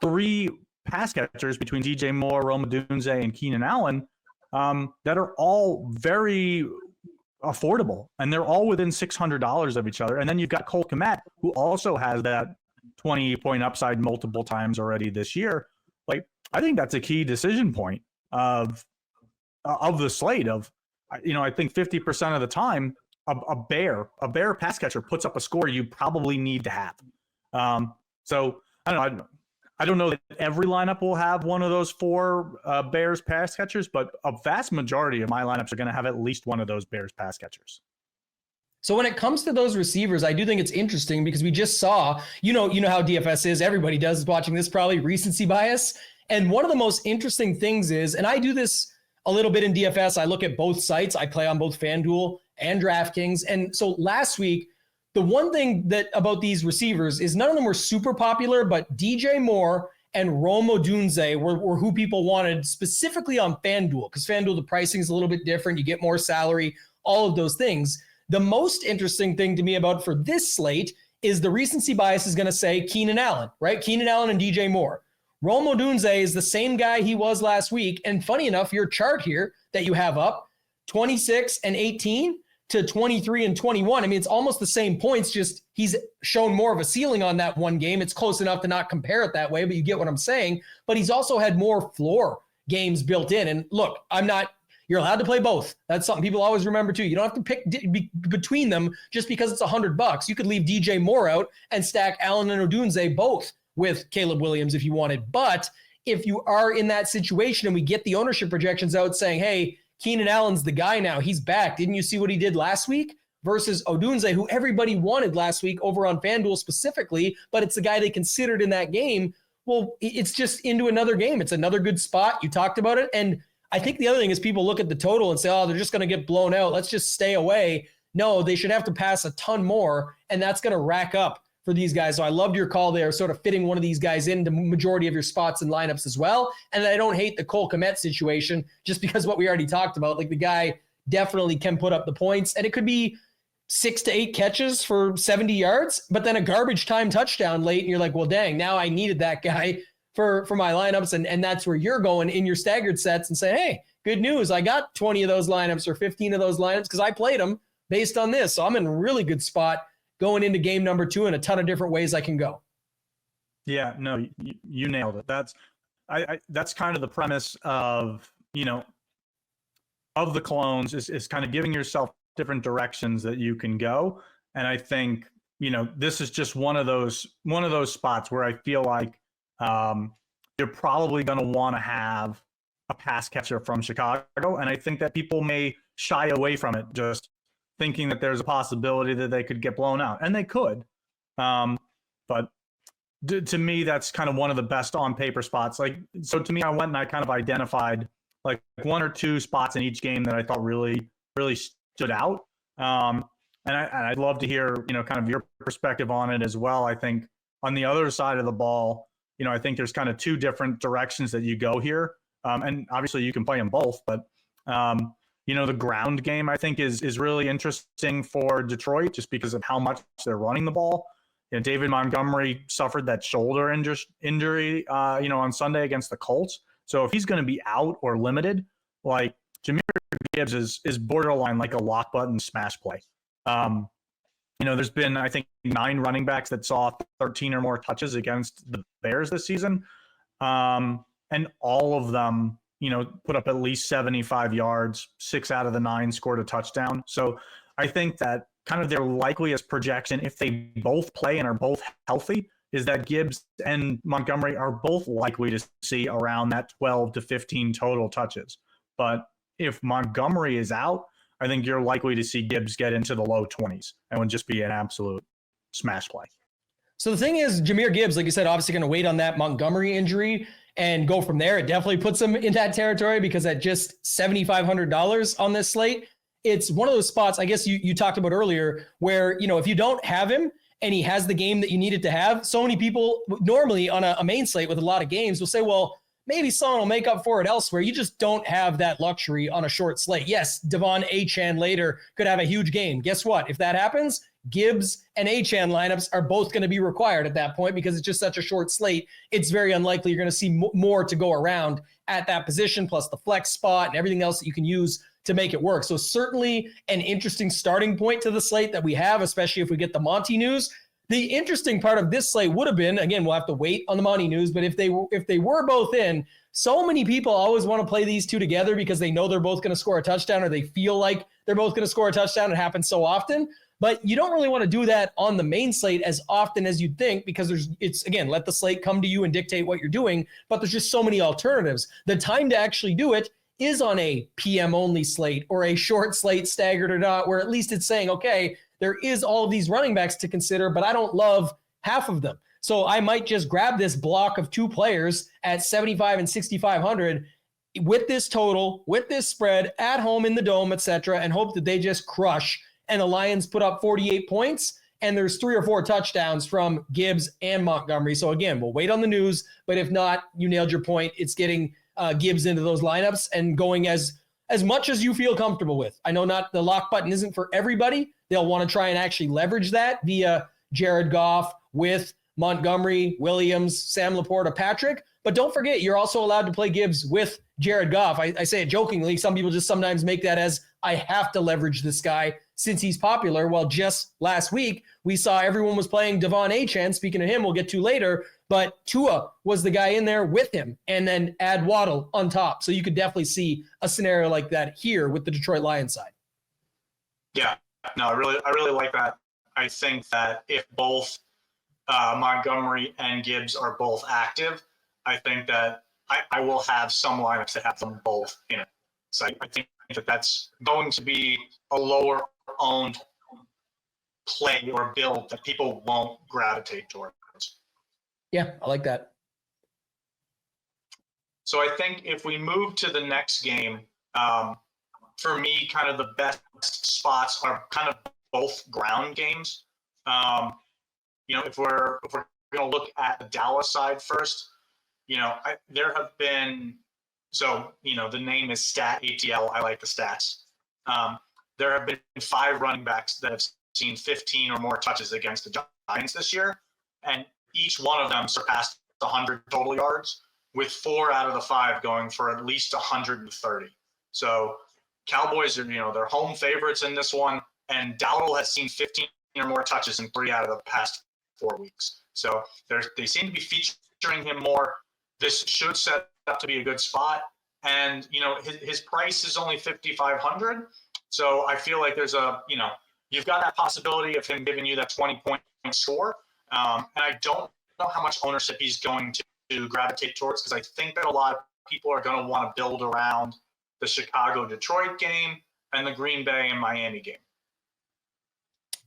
3 pass catchers between DJ Moore, Rome Odunze, and Keenan Allen that are all very affordable, and they're all within $600 of each other. And then you've got Cole Kmet, who also has that 20-point upside multiple times already this year. Like, I think that's a key decision point of the slate. I think 50% of the time, a bear pass catcher puts up a score you probably need to have. So I don't know that every lineup will have one of those four Bears pass catchers, but a vast majority of my lineups are going to have at least one of those Bears pass catchers. So when it comes to those receivers, I do think it's interesting because we just saw, you know how DFS is. Everybody does watching this, probably recency bias. And one of the most interesting things is, and I do this a little bit in DFS, I look at both sites. I play on both FanDuel and DraftKings. And so last week, the one thing that about these receivers is none of them were super popular, but DJ Moore and Rome Odunze were who people wanted specifically on FanDuel, because FanDuel, the pricing is a little bit different. You get more salary, all of those things. The most interesting thing to me about for this slate is the recency bias is going to say Keenan Allen, right? Keenan Allen and DJ Moore. Rome Odunze is the same guy he was last week. And funny enough, your chart here that you have up, 26 and 18 to 23 and 21. I mean, it's almost the same points, just he's shown more of a ceiling on that one game. It's close enough to not compare it that way, but you get what I'm saying. But he's also had more floor games built in. And look, you're allowed to play both. That's something people always remember too. You don't have to pick between them just because it's $100. You could leave DJ Moore out and stack Allen and Odunze both with Caleb Williams if you wanted. But if you are in that situation and we get the ownership projections out saying, hey, Keenan Allen's the guy now, he's back. Didn't you see what he did last week? Versus Odunze, who everybody wanted last week over on FanDuel specifically, but it's the guy they considered in that game. Well, it's just into another game. It's another good spot. You talked about it. And I think the other thing is people look at the total and say, oh, they're just going to get blown out. Let's just stay away. No, they should have to pass a ton more, and that's going to rack up for these guys. So I loved your call there, sort of fitting one of these guys into majority of your spots and lineups as well. And I don't hate the Cole Kmet situation just because what we already talked about, like the guy definitely can put up the points, and it could be 6 to 8 catches for 70 yards, but then a garbage time touchdown late. And you're like, well, dang, now I needed that guy for my lineups. And that's where you're going in your staggered sets and say, hey, good news. I got 20 of those lineups or 15 of those lineups because I played them based on this. So I'm in a really good spot going into game number 2 in a ton of different ways I can go. Yeah, no, you nailed it. That's kind of the premise of, of the clones is kind of giving yourself different directions that you can go. And I think, this is just one of those spots where I feel like you're probably going to want to have a pass catcher from Chicago. And I think that people may shy away from it, just thinking that there's a possibility that they could get blown out, and they could. But to me, that's kind of one of the best on paper spots. So to me, I went and I kind of identified like 1 or 2 spots in each game that I thought really, really stood out. And I'd love to hear, kind of your perspective on it as well. I think on the other side of the ball, I think there's kind of 2 different directions that you go here. And obviously you can play them both, but the ground game, I think, is really interesting for Detroit just because of how much they're running the ball. David Montgomery suffered that shoulder injury, on Sunday against the Colts. So if he's going to be out or limited, like Jahmyr Gibbs is borderline like a lock button smash play. There's been, I think, 9 running backs that saw 13 or more touches against the Bears this season. And all of them, put up at least 75 yards, 6 out of the 9 scored a touchdown. So I think that kind of their likeliest projection, if they both play and are both healthy, is that Gibbs and Montgomery are both likely to see around that 12 to 15 total touches. But if Montgomery is out, I think you're likely to see Gibbs get into the low 20s and would just be an absolute smash play. So the thing is, Jahmyr Gibbs, like you said, obviously going to wait on that Montgomery injury and go from there. It definitely puts him in that territory because at just $7,500 on this slate, it's one of those spots, I guess you talked about earlier, where, if you don't have him and he has the game that you needed to have, so many people normally on a main slate with a lot of games will say, well, maybe someone will make up for it elsewhere. You just don't have that luxury on a short slate. Yes, Devon Achane later could have a huge game. Guess what? If that happens, Gibbs and Achane lineups are both going to be required at that point because it's just such a short slate. It's very unlikely you're going to see more to go around at that position, plus the flex spot and everything else that you can use to make it work. So certainly an interesting starting point to the slate that we have, especially if we get the Monty news. The interesting part of this slate would have been, again, we'll have to wait on the Monty news, but if they were both in, so many people always want to play these two together because they know they're both going to score a touchdown, or they feel like they're both going to score a touchdown. It happens so often, but you don't really want to do that on the main slate as often as you'd think, because it's again, let the slate come to you and dictate what you're doing, but there's just so many alternatives. The time to actually do it is on a PM only slate or a short slate, staggered or not, where at least it's saying, okay, there is all of these running backs to consider, but I don't love half of them. So I might just grab this block of two players at 7,500 and 6,500 with this total, with this spread at home in the dome, etc., and hope that they just crush. And the Lions put up 48 points, and there's 3 or 4 touchdowns from Gibbs and Montgomery. So again, we'll wait on the news, but if not, you nailed your point. It's getting Gibbs into those lineups and going as much as you feel comfortable with. I know not the lock button isn't for everybody. They'll want to try and actually leverage that via Jared Goff with Montgomery, Williams, Sam Laporta, Patrick. But don't forget, you're also allowed to play Gibbs with Jared Goff. I say it jokingly. Some people just sometimes make that as, I have to leverage this guy since he's popular. Well, just last week, we saw everyone was playing Devon Achane. Speaking of him, we'll get to later. But Tua was the guy in there with him, and then add Waddle on top. So you could definitely see a scenario like that here with the Detroit Lions side. Yeah, no, I really like that. I think that if both Montgomery and Gibbs are both active, I think that I will have some lineups that have them both in it. So I think that that's going to be a lower owned play or build that people won't gravitate towards. Yeah, I like that. So I think if we move to the next game, for me, kind of the best spots are kind of both ground games. If we're going to look at the Dallas side first, there have been, the name is StatATL. I like the stats. There have been 5 running backs that have seen 15 or more touches against the Giants this year, and each one of them surpassed 100 total yards, with 4 out of the 5 going for at least 130. So Cowboys are, they're home favorites in this one, and Dowdle has seen 15 or more touches in 3 out of the past 4 weeks. So they seem to be featuring him more. This should set up to be a good spot. And, his price is only 5,500. So I feel like there's you've got that possibility of him giving you that 20-point score. And I don't know how much ownership he's going to gravitate towards, because I think that a lot of people are going to want to build around the Chicago-Detroit game and the Green Bay and Miami game.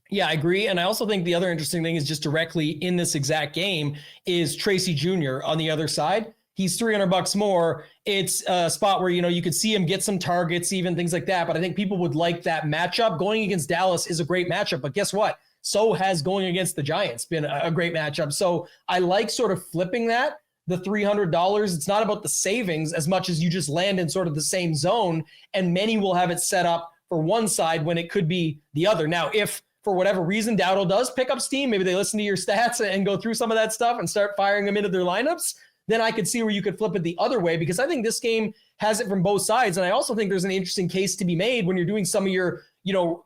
Yeah, I agree. And I also think the other interesting thing is just directly in this exact game is Tracy Jr. on the other side. He's $300 more. It's a spot where, you could see him get some targets, even things like that. But I think people would like that matchup. Going against Dallas is a great matchup. But guess what? So has going against the Giants been a great matchup. So I like sort of flipping that, the $300. It's not about the savings as much as you just land in sort of the same zone. And many will have it set up for one side when it could be the other. Now, if for whatever reason Dowdle does pick up steam, maybe they listen to your stats and go through some of that stuff and start firing them into their lineups, then I could see where you could flip it the other way, because I think this game has it from both sides. And I also think there's an interesting case to be made when you're doing some of your,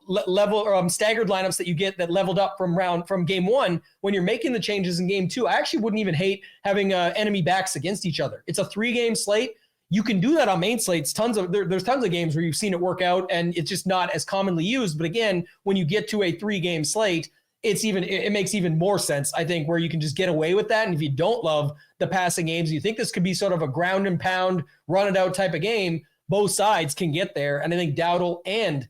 level or staggered lineups that you get that leveled up from game 1. When you're making the changes in game 2, I actually wouldn't even hate having enemy backs against each other. It's a 3-game slate. You can do that on main slates. There's tons of games where you've seen it work out, and it's just not as commonly used. But again, when you get to a 3-game slate, it makes even more sense, I think, where you can just get away with that. And if you don't love the passing games, you think this could be sort of a ground and pound, run it out type of game, both sides can get there. And I think Dowdle and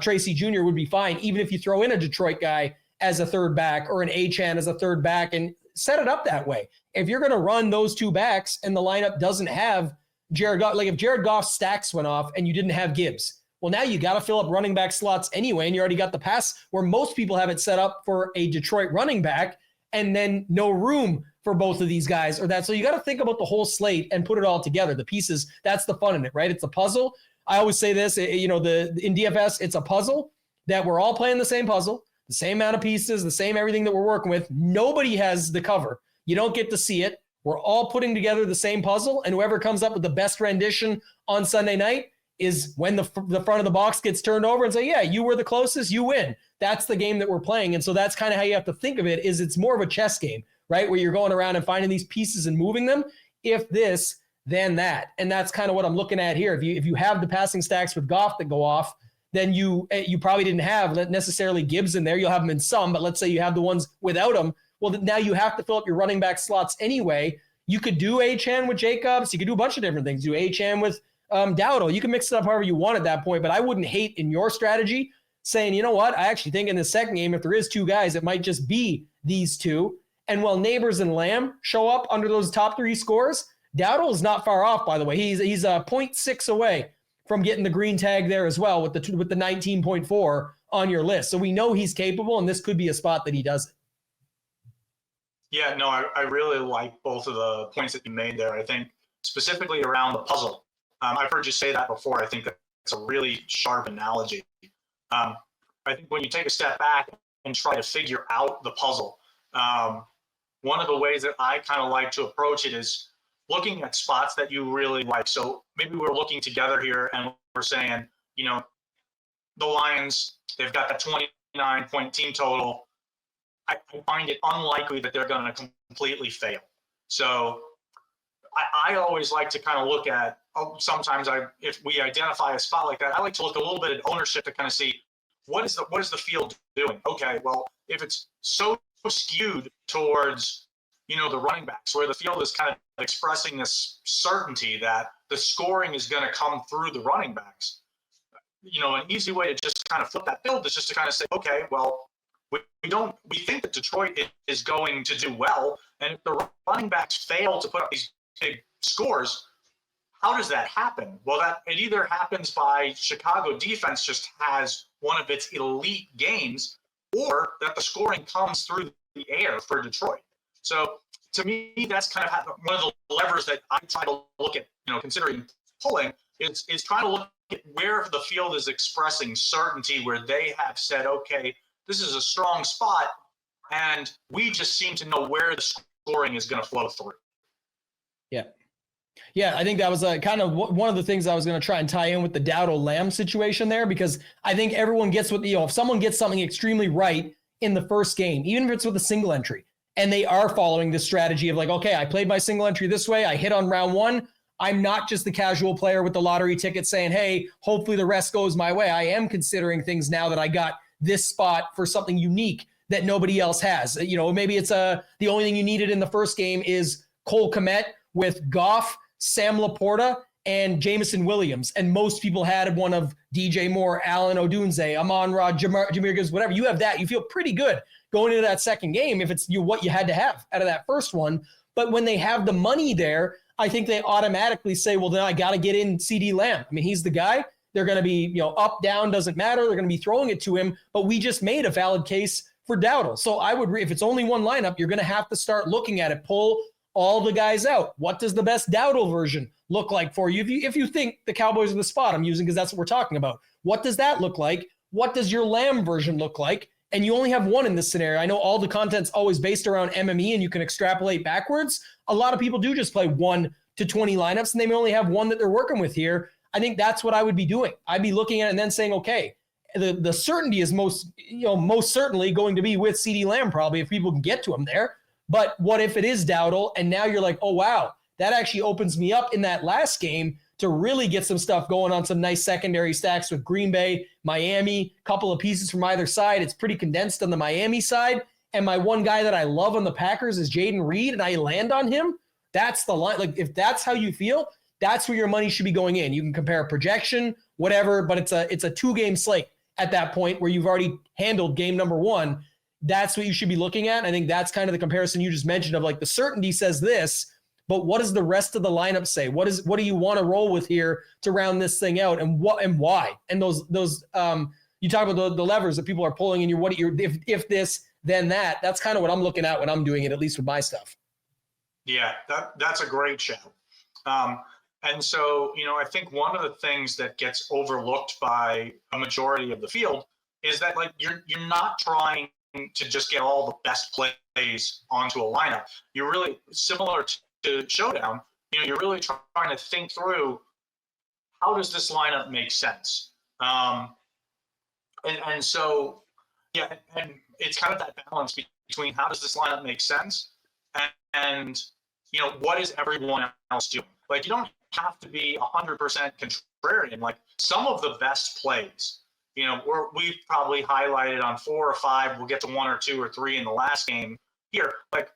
Tracy Jr. would be fine, even if you throw in a Detroit guy as a third back or an Achane as a third back and set it up that way. If you're going to run those 2 backs and the lineup doesn't have Jared Goff, like if Jared Goff's stacks went off and you didn't have Gibbs, well, now you got to fill up running back slots anyway, and you already got the pass where most people have it set up for a Detroit running back, and then no room for both of these guys or that. So you got to think about the whole slate and put it all together. The pieces, that's the fun in it, right? It's a puzzle. I always say this, in DFS, it's a puzzle that we're all playing the same puzzle. the same amount of pieces, the same everything that we're working with. Nobody has the cover. You don't get to see it. We're all putting together the same puzzle, and whoever comes up with the best rendition on Sunday night is when the front of the box gets turned over and say, yeah, you were the closest, you win. That's the game that we're playing. And so that's kind of how you have to think of it, is it's more of a chess game, right? Where you're going around and finding these pieces and moving them. If this, then that. And that's kind of what I'm looking at here. If you have the passing stacks with Goff that go off, then you probably didn't have necessarily Gibbs in there. You'll have them in some, but let's say you have the ones without them. Well, now you have to fill up your running back slots anyway. You could do Achane with Jacobs. You could do a bunch of different things. Do Achane with Dowdle. You can mix it up however you want at that point, but I wouldn't hate in your strategy saying, you know what, I actually think in the second game, if there is two guys, it might just be these two. And while Neighbors and Lamb show up under those top three scores, Dowdle is not far off, by the way. He's 0.6 away from getting the green tag there as well with the 19.4 on your list. So we know he's capable, and this could be a spot that he does it. Yeah, no, I really like both of the points that you made there. I think specifically around the puzzle. I've heard you say that before. I think that's a really sharp analogy. I think when you take a step back and try to figure out the puzzle, one of the ways that I kind of like to approach it is looking at spots that you really like. So maybe we're looking together here and we're saying, you know, the Lions, they've got that 29-point team total. I find it unlikely that they're going to completely fail. So I always like to kind of look at, sometimes if we identify a spot like that, I like to look a little bit at ownership to kind of see what is the field doing? Okay, well, if it's so skewed towards, you know, the running backs, where the field is kind of expressing this certainty that the scoring is going to come through the running backs, you know, an easy way to just kind of flip that field is just to kind of say, okay, well, we think that Detroit is going to do well, and if the running backs fail to put up these big scores, how does that happen? Well, it either happens by Chicago defense just has one of its elite games, or that the scoring comes through the air for Detroit. So to me, that's kind of one of the levers that I try to look at, you know, considering pulling is trying to look at where the field is expressing certainty, where they have said, okay, this is a strong spot, and we just seem to know where the scoring is going to flow through. Yeah, I think that was kind of one of the things I was going to try and tie in with the Dowdle Lamb situation there, because I think everyone gets what, you know, if someone gets something extremely right in the first game, even if it's with a single entry, and they are following this strategy of like, okay, I played my single entry this way, I hit on round one, I'm not just the casual player with the lottery ticket saying, hey, hopefully the rest goes my way. I am considering things now that I got this spot for something unique that nobody else has. You know, maybe it's the only thing you needed in the first game is Cole Kmet with Goff, Sam Laporta, and Jameson Williams. And most people had one of DJ Moore, Allen Odunze, Amon-Ra, Jahmyr Gibbs, whatever. You have that. You feel pretty good going into that second game if it's what you had to have out of that first one. But when they have the money there, I think they automatically say, well, then I got to get in CD Lamb. I mean, he's the guy. They're going to be, you know, up, down, doesn't matter. They're going to be throwing it to him. But we just made a valid case for Dowdle. So I would, if it's only one lineup, you're going to have to start looking at it, pull all the guys out. What does the best Dowdle version look like for you? If you think the Cowboys are the spot I'm using, because that's what we're talking about, what does that look like? What does your Lamb version look like? And you only have one in this scenario. I know all the content's always based around MME and you can extrapolate backwards. A lot of people do just play 1 to 20 lineups and they may only have one that they're working with here. I think that's what I would be doing. I'd be looking at it and then saying, okay, the certainty is most certainly going to be with CD Lamb probably if people can get to him there. But what if it is Dowdle? And now you're like, oh, wow, that actually opens me up in that last game to really get some stuff going on some nice secondary stacks with Green Bay, Miami, couple of pieces from either side. It's pretty condensed on the Miami side. And my one guy that I love on the Packers is Jaden Reed, and I land on him. That's the line. Like, if that's how you feel, that's where your money should be going in. You can compare projection, whatever, but it's a 2-game slate at that point where you've already handled game number 1. That's what you should be looking at. I think that's kind of the comparison you just mentioned of like the certainty says this, but what does the rest of the lineup say? What do you want to roll with here to round this thing out, and what and why? And those you talk about the levers that people are pulling in if this then that. That's kind of what I'm looking at when I'm doing it, at least with my stuff. Yeah, that's a great shout. And so, I think one of the things that gets overlooked by a majority of the field is that like you're not trying to just get all the best plays onto a lineup. You're really similar to Showdown. You're really trying to think through, how does this lineup make sense? And so, yeah, and it's kind of that balance between how does this lineup make sense and what is everyone else doing? Like, you don't have to be 100% contrarian. Like, some of the best plays, we've probably highlighted on 4 or 5. We'll get to 1 or 2 or 3 in the last game here. Like,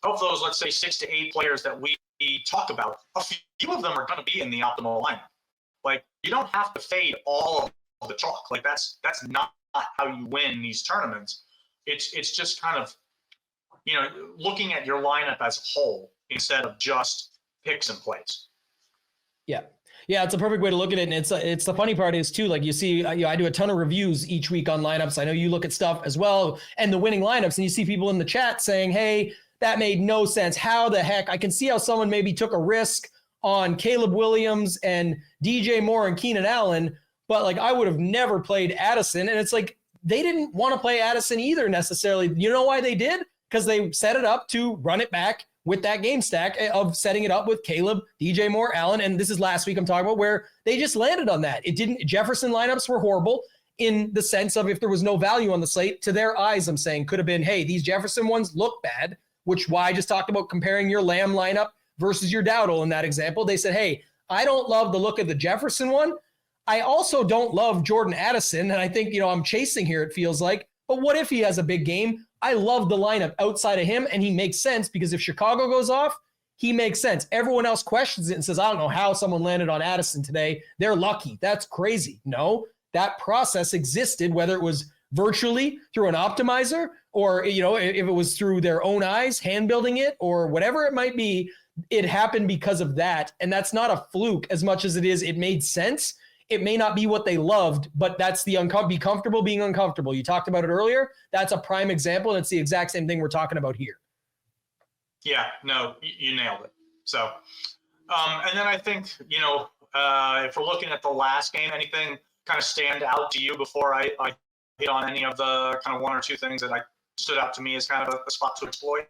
of those, let's say 6 to 8 players that we talk about, a few of them are going to be in the optimal lineup. Like, you don't have to fade all of the chalk. Like, that's not how you win these tournaments. It's just kind of, looking at your lineup as a whole instead of just picks and plays. Yeah. Yeah, it's a perfect way to look at it. And it's the funny part is too, like you see, I do a ton of reviews each week on lineups. I know you look at stuff as well and the winning lineups, and you see people in the chat saying, hey, that made no sense. How the heck? I can see how someone maybe took a risk on Caleb Williams and DJ Moore and Keenan Allen, but like I would have never played Addison. And it's like, they didn't want to play Addison either necessarily. You know why they did? Because they set it up to run it back with that game stack of setting it up with Caleb, DJ Moore, Allen. And this is last week I'm talking about where they just landed on that. Jefferson lineups were horrible in the sense of if there was no value on the slate, to their eyes, I'm saying could have been, hey, these Jefferson ones look bad, which why I just talked about comparing your Lamb lineup versus your Dowdle in that example. They said, hey, I don't love the look of the Jefferson one. I also don't love Jordan Addison. And I think, I'm chasing here, it feels like. But what if he has a big game? I love the lineup outside of him, and he makes sense because if Chicago goes off, he makes sense. Everyone else questions it and says, I don't know how someone landed on Addison today. They're lucky. That's crazy. No, that process existed, whether it was virtually through an optimizer or, if it was through their own eyes, hand building it or whatever it might be, it happened because of that. And that's not a fluke as much as it is. It made sense. It may not be what they loved, but that's the be comfortable being uncomfortable. You talked about it earlier. That's a prime example. And it's the exact same thing we're talking about here. Yeah, no, you nailed it. So, and then I think, if we're looking at the last game, anything kind of stand out to you before I hit on any of the kind of 1 or 2 things that stood out to me as kind of a spot to exploit?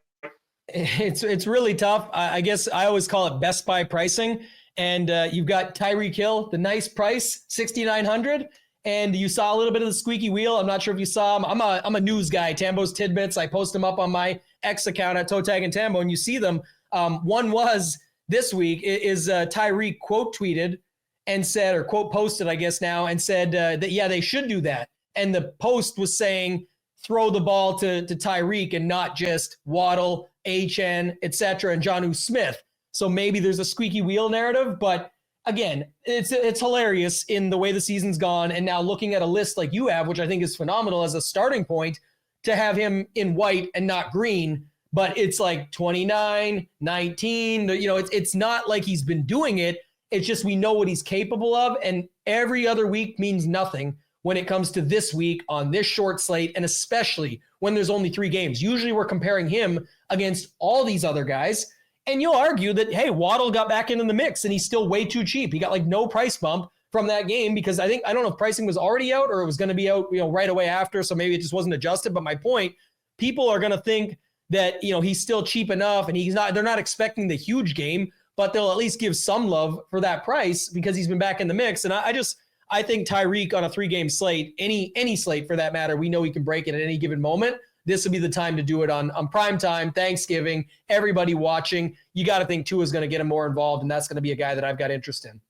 It's really tough. I guess I always call it Best Buy pricing. And you've got Tyreek Hill, the nice price, $6,900. And you saw a little bit of the squeaky wheel. I'm not sure if you saw him. I'm a news guy, Tambo's Tidbits. I post them up on my X account at ToeTagginTambo, and you see them. One was this week is Tyreek quote tweeted and said, or quote posted, I guess now, and said that, yeah, they should do that. And the post was saying, throw the ball to Tyreek and not just Waddle, HN, etc., and Jonnu Smith. So maybe there's a squeaky wheel narrative, but again, it's hilarious in the way the season's gone. And now looking at a list like you have, which I think is phenomenal as a starting point, to have him in white and not green, but it's like 29, 19, it's not like he's been doing it. It's just, we know what he's capable of. And every other week means nothing when it comes to this week on this short slate. And especially when there's only 3 games, usually we're comparing him against all these other guys. And you'll argue that, hey, Waddle got back into the mix and he's still way too cheap. He got like no price bump from that game because I don't know if pricing was already out or it was going to be out, right away after. So maybe it just wasn't adjusted. But my point, people are going to think that, he's still cheap enough and they're not expecting the huge game, but they'll at least give some love for that price because he's been back in the mix. And I think Tyreek on a 3-game slate, any slate for that matter, we know he can break it at any given moment. This would be the time to do it on prime time, Thanksgiving, everybody watching. You got to think Tua is going to get him more involved, and that's going to be a guy that I've got interest in.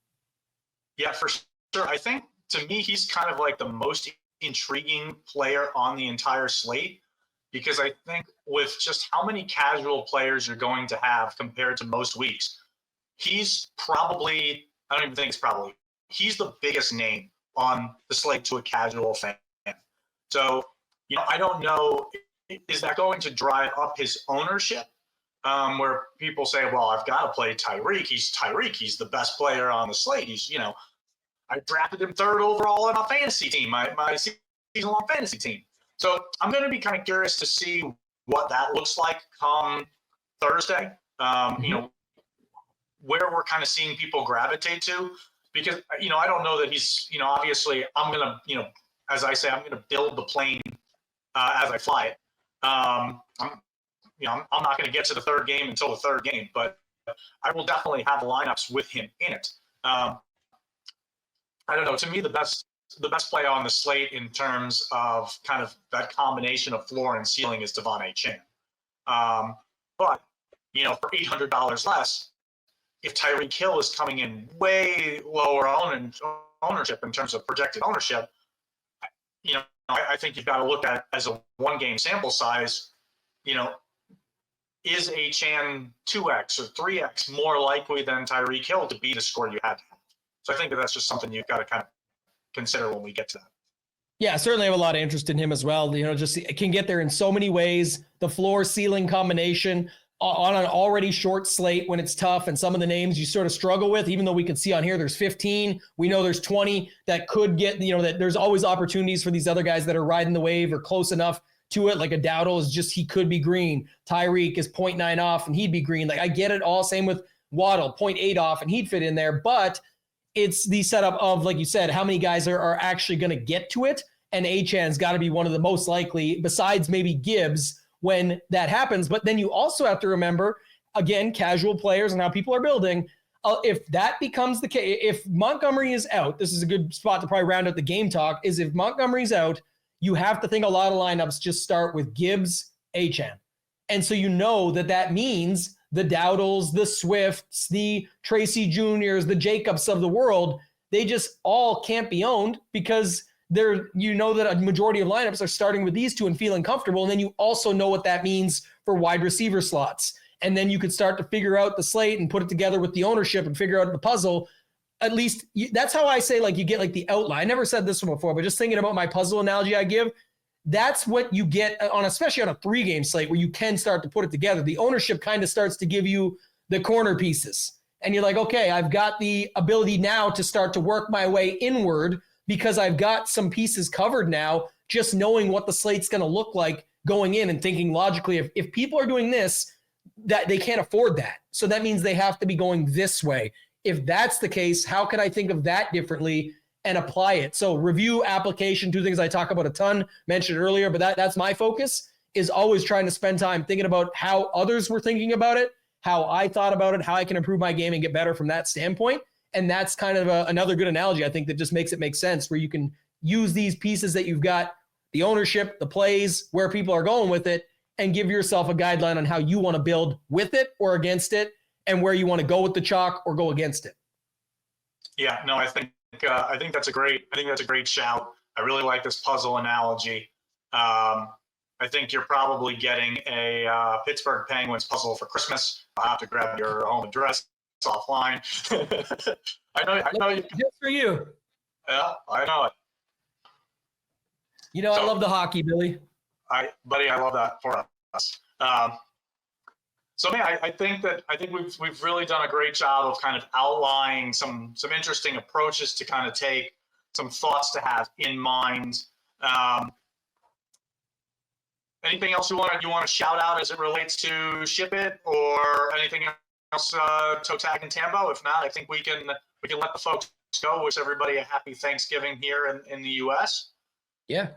Yeah, for sure. I think, to me, he's kind of like the most intriguing player on the entire slate because I think with just how many casual players you're going to have compared to most weeks, he's probably – I don't even think it's probably – he's the biggest name on the slate to a casual fan. So, I don't know – is that going to drive up his ownership where people say, well, I've got to play Tyreek. He's Tyreek. He's the best player on the slate. He's, I drafted him 3rd overall on a fantasy team, my season-long fantasy team. So I'm going to be kind of curious to see what that looks like come Thursday, where we're kind of seeing people gravitate to. Because, I don't know that he's, obviously I'm going to, as I say, I'm going to build the plane as I fly it. I'm not going to get to the third game until the third game, but I will definitely have lineups with him in it. I don't know. To me, the best play on the slate in terms of kind of that combination of floor and ceiling is Devon Achane. But for $800 less, if Tyreek Hill is coming in way lower ownership in terms of projected ownership, I think you've got to look at as a one-game sample size. Is Achane 2x or 3x more likely than Tyreek Hill to be the score you had to have? So I think that's just something you've got to kind of consider when we get to that. Yeah, certainly have a lot of interest in him as well. Just it can get there in so many ways. The floor ceiling combination on an already short slate when it's tough, and some of the names you sort of struggle with, even though we can see on here there's 15, we know there's 20 that could get, that there's always opportunities for these other guys that are riding the wave or close enough to it. Like a Dowdle is just, he could be green. Tyreek is 0.9 off and he'd be green. Like I get it all. Same with Waddle, 0.8 off and he'd fit in there. But it's the setup of, like you said, how many guys are actually going to get to it. And Achane's got to be one of the most likely, besides maybe Gibbs, when that happens. But then you also have to remember, again, casual players and how people are building. If that becomes the case, if Montgomery is out, this is a good spot to probably round out the game talk, is if Montgomery's out, you have to think a lot of lineups just start with Gibbs, Achane. And so that means the Dowdles, the Swifts, the Tracy Juniors, the Jacobs of the world, they just all can't be owned because that a majority of lineups are starting with these two and feeling comfortable. And then you also know what that means for wide receiver slots. And then you could start to figure out the slate and put it together with the ownership and figure out the puzzle. At least that's how I say, you get the outline. I never said this one before, but just thinking about my puzzle analogy I give, that's what you get especially on a 3-game slate where you can start to put it together. The ownership kind of starts to give you the corner pieces. And you're like, okay, I've got the ability now to start to work my way inward because I've got some pieces covered now, just knowing what the slate's going to look like going in and thinking logically, if people are doing this, that they can't afford that. So that means they have to be going this way. If that's the case, how can I think of that differently and apply it? So review, application, two things I talk about a ton, mentioned earlier, but that's my focus, is always trying to spend time thinking about how others were thinking about it, how I thought about it, how I can improve my game and get better from that standpoint. And that's kind of another good analogy, I think, that just makes it make sense, where you can use these pieces that you've got, the ownership, the plays, where people are going with it, and give yourself a guideline on how you want to build with it or against it, and where you want to go with the chalk or go against it. Yeah, no, I think that's a great shout. I really like this puzzle analogy. I think you're probably getting a Pittsburgh Penguins puzzle for Christmas. I'll have to grab your home address offline. I know you. Just for you. Yeah, I know it. I love the hockey, Billy. I love that for us. So man, I think we've really done a great job of kind of outlining some interesting approaches to kind of take, some thoughts to have in mind. Anything else you want to shout out as it relates to ShipIt, or anything else, ToeTagginTambo? If not, I think we can let the folks go. Wish everybody a happy Thanksgiving here in the U.S. Yeah.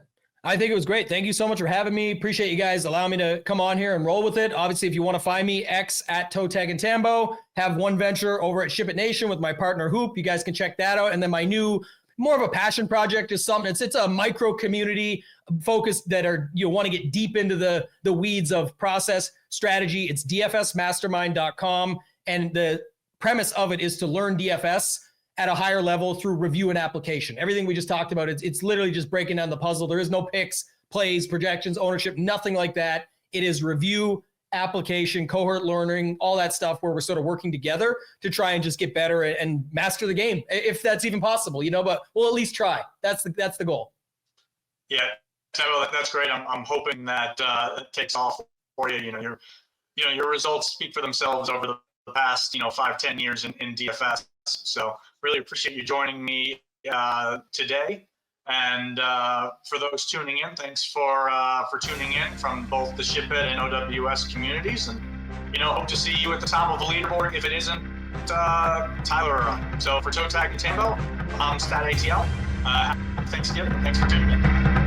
I think it was great. Thank you so much for having me. Appreciate you guys allowing me to come on here and roll with it. Obviously, if you want to find me, X at ToeTagginTambo. Have one venture over at ShipIt Nation with my partner Hoop. You guys can check that out. And then my new, more of a passion project is something. It's a micro community focus that want to get deep into the weeds of process strategy. It's dfsmastermind.com. And the premise of it is to learn DFS at a higher level through review and application. Everything we just talked about, it's literally just breaking down the puzzle. There is no picks, plays, projections, ownership, nothing like that. It is review, application, cohort learning, all that stuff where we're sort of working together to try and just get better and master the game, if that's even possible, but we'll at least try. That's the goal. Yeah, that's great. I'm hoping that it takes off for you. Your results speak for themselves over the past 5-10 years in DFS. So really appreciate you joining me today. And for those tuning in, thanks for tuning in from both the ShipIt and OWS communities. And, hope to see you at the top of the leaderboard if it isn't Tyler or I. So for ToeTagginTambo, I'm StatATL. Happy Thanksgiving. Thanks for tuning in.